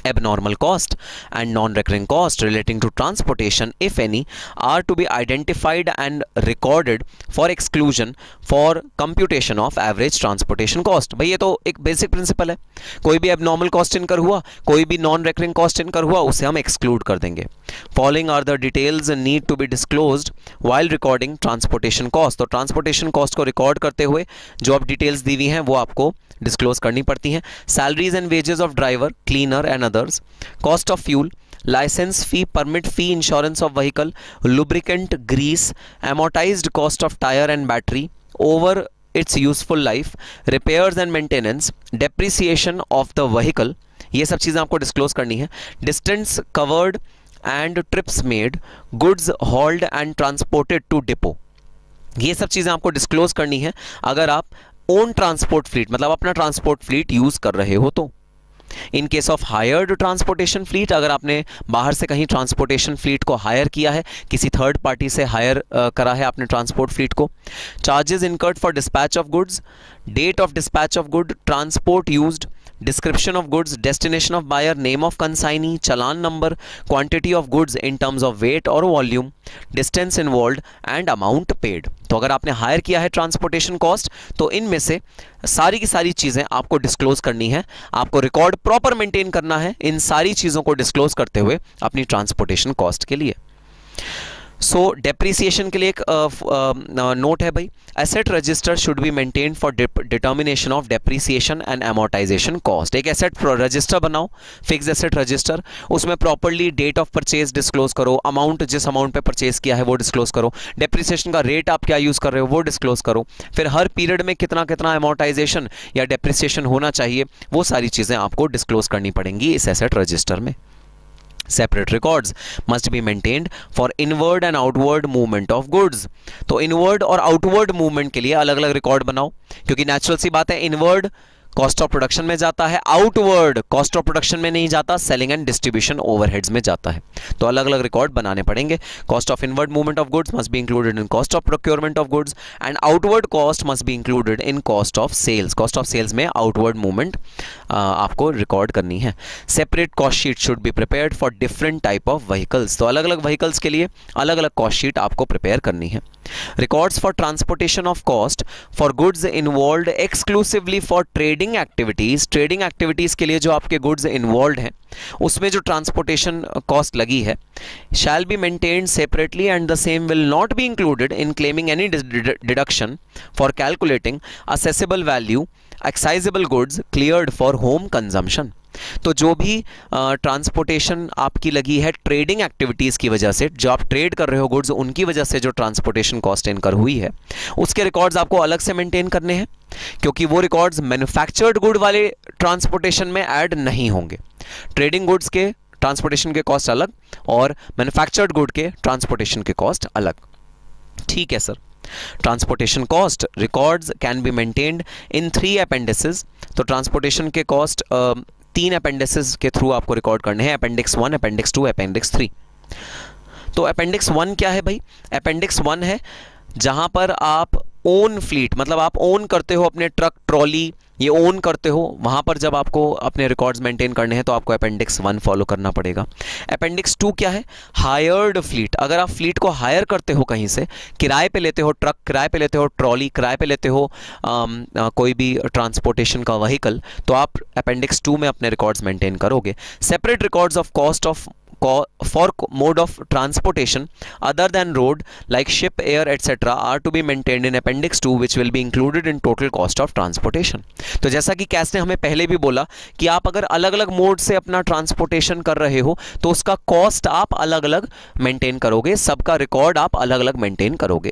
Abnormal cost and non-recurring cost relating to transportation, if any, are to be identified and recorded for exclusion for computation of average transportation cost. भाई ये तो एक बेसिक प्रिंसिपल है, कोई भी abnormal cost इनकर हुआ, कोई भी non-recurring cost इनकर हुआ, उसे हम exclude कर देंगे. Following are the details need to be disclosed while recording transportation cost. तो transportation cost को record करते हुए जो अब details दी हुई हैं वो आपको डिस्क्लोज करनी पड़ती हैं. Salaries and wages of driver, cleaner and others, cost of fuel, licence fee, permit fee, insurance of vehicle, lubricant, grease, amortized cost of tyre and battery over its useful life, repairs and maintenance, depreciation of the vehicle, ये सब चीज़ें आपको disclose करनी है. Distance covered and trips made, goods hauled and transported to depot, ये सब चीज़ें आपको डिस्क्लोज करनी है अगर आप ओन ट्रांसपोर्ट फ्लीट मतलब अपना ट्रांसपोर्ट फ्लीट यूज कर रहे हो तो. In case of hired transportation fleet, अगर आपने बाहर से कहीं ट्रांसपोर्टेशन फ्लीट को हायर किया है, किसी थर्ड पार्टी से हायर करा है आपने ट्रांसपोर्ट फ्लीट को. Charges incurred for dispatch of goods, date of dispatch of good, transport used, description of goods, destination of buyer, name of consignee, challan number, quantity of goods in terms of weight or volume, distance involved and amount paid. तो अगर आपने higher किया है transportation cost तो इनमें से सारी की सारी चीज़ें आपको डिस्क्लोज करनी है, आपको रिकॉर्ड प्रॉपर मेंटेन करना है इन सारी चीज़ों को डिस्क्लोज करते हुए अपनी ट्रांसपोर्टेशन कॉस्ट के लिए. सो डेप्रीसिएशन के लिए एक नोट है भाई, asset register should be maintained for determination of depreciation and amortisation cost. एक एसेट रजिस्टर बनाओ, फिक्स एसेट रजिस्टर, उसमें properly date of purchase disclose करो, अमाउंट जिस अमाउंट पे परचेज किया है वो डिस्क्लोज करो, डेप्रीसिएशन का रेट आप क्या यूज़ कर रहे हो वो डिस्क्लोज करो, फिर हर पीरियड में कितना कितना एमोर्टाइजेशन या डेप्रीसिएशन होना चाहिए वो सारी चीज़ें आपको डिस्क्लोज करनी पड़ेंगी इस एसेट रजिस्टर में. Separate records must be maintained for inward and outward movement of goods. तो inward और outward movement के लिए अलग अलग रिकॉर्ड बनाओ, क्योंकि नेचुरल सी बात है इनवर्ड कॉस्ट ऑफ प्रोडक्शन में जाता है, आउटवर्ड कॉस्ट ऑफ प्रोडक्शन में नहीं जाता, सेलिंग एंड डिस्ट्रीब्यूशन ओवरहेड्स में जाता है. तो अलग अलग रिकॉर्ड बनाने पड़ेंगे. Cost of inward movement of goods must be included in cost of procurement of goods and outward cost must be included in cost of sales. Cost of sales में outward movement आपको record करनी है. Separate cost sheet should be prepared for different type of vehicles. तो अलग अलग vehicles के लिए अलग अलग कॉस्ट शीट आपको प्रिपेयर करनी है. Records for transportation of cost for goods involve exclusively for trading activities, trading activities के लिए जो आपके गुड्स इन्वॉल्व हैं उसमें जो ट्रांसपोर्टेशन कॉस्ट लगी है, shall be maintained separately and the same will not be included in claiming any deduction for calculating assessable value excisable goods cleared for home consumption. तो जो भी ट्रांसपोर्टेशन आपकी लगी है ट्रेडिंग एक्टिविटीज़ की वजह से, जो आप ट्रेड कर रहे हो गुड्स, उनकी वजह से जो ट्रांसपोर्टेशन कॉस्ट इनकर हुई है, उसके रिकॉर्ड्स आपको अलग से मेंटेन करने हैं, क्योंकि वो रिकॉर्ड्स मैन्युफैक्चर्ड गुड वाले ट्रांसपोर्टेशन में ऐड नहीं होंगे। ट्रेडिंग गुड्स के ट्रांसपोर्टेशन के कॉस्ट अलग और मैन्युफैक्चर्ड गुड के ट्रांसपोर्टेशन के कॉस्ट अलग। ठीक है sir. Transportation cost records can be maintained in 3 appendices. तो ट्रांसपोर्टेशन के कॉस्ट 3 अपेंडिसेस के थ्रू आपको रिकॉर्ड करने हैं, अपेंडिक्स 1, अपेंडिक्स 2, अपेंडिक्स 3। तो अपेंडिक्स 1 क्या है भाई? अपेंडिक्स 1 है जहां पर आप ओन फ्लीट, मतलब आप ओन करते हो अपने ट्रक ट्रॉली, ये ओन करते हो, वहां पर जब आपको अपने रिकॉर्ड्स मेंटेन करने हैं तो आपको अपेंडिक्स 1 फॉलो करना पड़ेगा। अपेंडिक्स 2 क्या है? Hired fleet. अगर आप फ्लीट को हायर करते हो, कहीं से किराए पे लेते हो, ट्रक किराए पे लेते हो, ट्रॉली किराए पे लेते हो, कोई भी ट्रांसपोर्टेशन का व्हीकल, तो आप अपेंडिक्स 2 में अपने रिकॉर्ड्स मेंटेन करोगे। Separate records of cost of for mode of transportation other than road like ship, air etc. are to be maintained in appendix 2 which will be included in total cost of transportation। तो जैसा कि कैस ने हमें पहले भी बोला कि आप अगर अलग अलग मोड से अपना ट्रांसपोर्टेशन कर रहे हो तो उसका कॉस्ट आप अलग अलग मेंटेन करोगे, सबका रिकॉर्ड आप अलग अलग मेंटेन करोगे।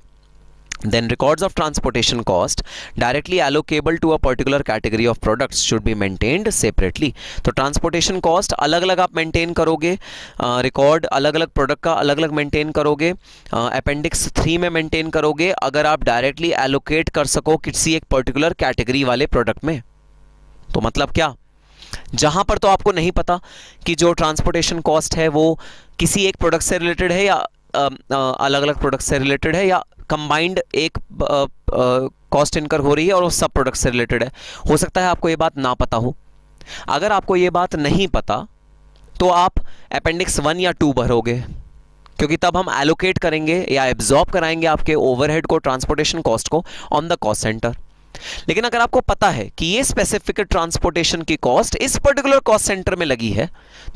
Then records of transportation cost directly allocable to a particular category of products should be maintained separately। तो ट्रांसपोर्टेशन कॉस्ट अलग अलग आप मेंटेन करोगे, रिकॉर्ड अलग अलग प्रोडक्ट का अलग अलग मेंटेन करोगे, अपेंडिक्स 3 में मेंटेन करोगे अगर आप डायरेक्टली एलोकेट कर सको किसी एक पर्टिकुलर कैटेगरी वाले प्रोडक्ट में। तो मतलब क्या? जहां पर तो आपको नहीं पता कि जो ट्रांसपोर्टेशन कॉस्ट है वो किसी एक प्रोडक्ट से रिलेटेड है या अलग अलग प्रोडक्ट से रिलेटेड है या कंबाइंड एक कॉस्ट इनकर हो रही है और वो सब प्रोडक्ट से रिलेटेड है, हो सकता है आपको ये बात ना पता हो। अगर आपको ये बात नहीं पता तो आप अपेंडिक्स 1 या 2 भरोगे, क्योंकि तब हम एलोकेट करेंगे या एब्जॉर्ब कराएंगे आपके ओवरहेड को, ट्रांसपोर्टेशन कॉस्ट को ऑन द कॉस्ट सेंटर। लेकिन अगर आपको पता है कि ये स्पेसिफिक ट्रांसपोर्टेशन की कॉस्ट इस पर्टिकुलर कॉस्ट सेंटर में लगी है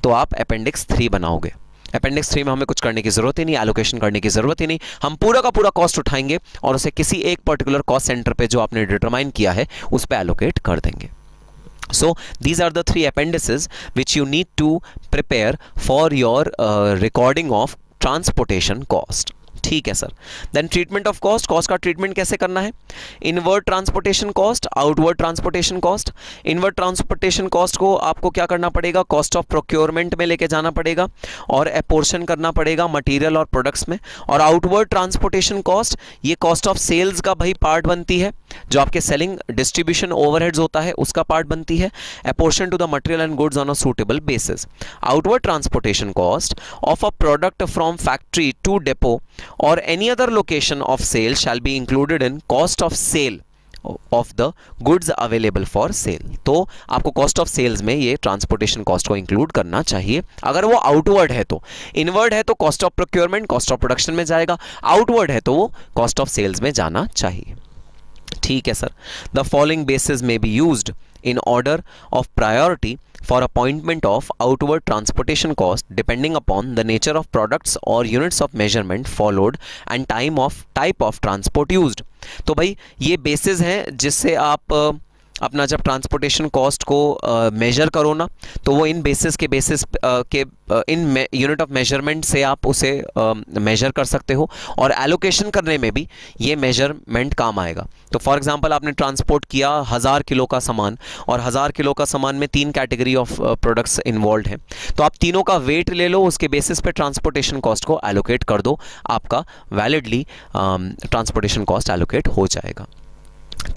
तो आप अपेंडिक्स 3 बनाओगे। अपेंडिक्स 3 में हमें कुछ करने की जरूरत ही नहीं, एलोकेशन करने की जरूरत ही नहीं, हम पूरा का पूरा कॉस्ट उठाएंगे और उसे किसी एक पर्टिकुलर कॉस्ट सेंटर पे जो आपने डिटरमाइन किया है उस पे एलोकेट कर देंगे। So these are the 3 appendices which you need to prepare for your recording of transportation cost। ठीक है sir. Then treatment of cost, cost का ट्रीटमेंट कैसे करना है? Inward transportation cost, outward transportation cost. Inward transportation cost को आपको क्या करना पड़ेगा? कॉस्ट ऑफ प्रोक्योरमेंट में लेके जाना पड़ेगा और एपोर्शन करना पड़ेगा मटेरियल और प्रोडक्ट्स में। और आउटवर्ड ट्रांसपोर्टेशन कॉस्ट ये कॉस्ट ऑफ सेल्स का भाई पार्ट बनती है, जो आपके सेलिंग डिस्ट्रीब्यूशन ओवरहेड्स होता है उसका पार्ट बनती है। Apportion to the material and goods on a suitable basis. Outward transportation cost of a product from factory to depot or any other location of sale shall be included in cost of sale of the goods available for sale। तो आपको cost of sales में ये transportation cost को include करना चाहिए अगर वो outward है तो। inward है तो cost of procurement, cost of production में जाएगा, outward है तो वो cost of sales में जाना चाहिए। ठीक है sir. The following bases may be used in order of priority for appointment of outward transportation cost depending upon the nature of products or units of measurement followed and type of transport used। तो भाई ये basis हैं जिससे आप अपना जब transportation cost को major करो ना तो वो इन बेसिस के बेसिस के इन यूनिट ऑफ मेजरमेंट से आप उसे मेजर कर सकते हो और एलोकेशन करने में भी ये मेजरमेंट काम आएगा। तो फॉर एग्जांपल आपने ट्रांसपोर्ट किया 1000 किलो का सामान और 1000 किलो का सामान में 3 कैटेगरी ऑफ प्रोडक्ट्स इन्वॉल्व हैं, तो आप तीनों का वेट ले लो, उसके बेसिस पे ट्रांसपोर्टेशन कॉस्ट को एलोकेट कर दो, आपका वैलिडली ट्रांसपोर्टेशन कॉस्ट एलोकेट हो जाएगा।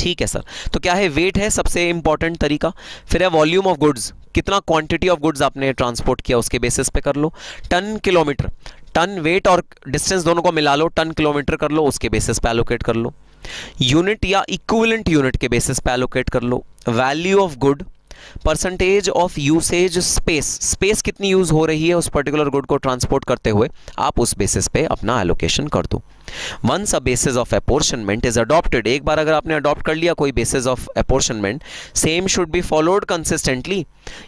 ठीक है सर। तो क्या है? वेट है सबसे इंपॉर्टेंट तरीका। फिर है वॉल्यूम ऑफ गुड्स, कितना क्वांटिटी ऑफ गुड्स आपने ट्रांसपोर्ट किया उसके बेसिस पे कर लो। टन किलोमीटर, टन वेट और डिस्टेंस दोनों को मिला लो, टन किलोमीटर कर लो, उसके बेसिस पे एलोकेट कर लो। यूनिट या इक्विवेलेंट यूनिट के बेसिस पे एलोकेट कर लो। Value of good, percentage of usage space, space कितनी यूज हो रही है उस पर्टिकुलर गुड को ट्रांसपोर्ट करते हुए, आप उस बेसिस पे अपना एलोकेशन कर दो। Once a basis of apportionment is adopted, एक बार अगर आपने अडॉप्ट कर लिया कोई basis of apportionment, same should be followed consistently,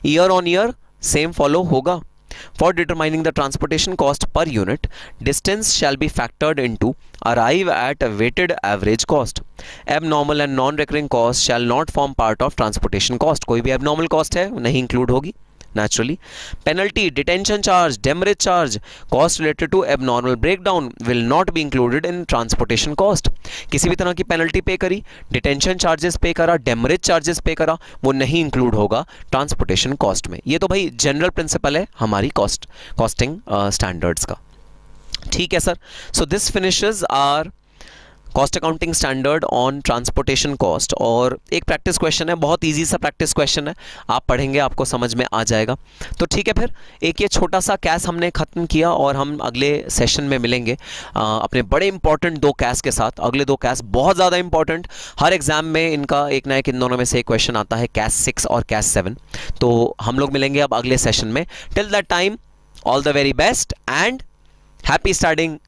year on year same follow होगा। For determining the transportation cost per unit, distance shall be factored into arrive at a weighted average cost. Abnormal and non-recurring costs shall not form part of transportation cost. कोई भी abnormal cost है नहीं include होगी naturally. Penalty, detention charge, demurrage charge, cost related to abnormal breakdown will not be included in transportation cost. किसी भी तरह की penalty पे करी, detention charges पे करा, demurrage charges पे करा, वो नहीं include होगा transportation cost में। ये तो भाई general principle है हमारी costing standards का। ठीक है sir, so this finishes our cost accounting standard on transportation cost. और एक प्रैक्टिस क्वेश्चन है, बहुत इजी सा प्रैक्टिस क्वेश्चन है, आप पढ़ेंगे आपको समझ में आ जाएगा। तो ठीक है, फिर एक ये छोटा सा कैस हमने ख़त्म किया और हम अगले सेशन में मिलेंगे अपने बड़े इंपॉर्टेंट 2 कैस के साथ। अगले 2 कैस बहुत ज़्यादा इंपॉर्टेंट, हर एग्जाम में इनका एक ना एक इन दोनों में से एक क्वेश्चन आता है, कैस 6 और कैस 7। तो हम लोग मिलेंगे अब अगले सेशन में। Till that time all the very best and happy starting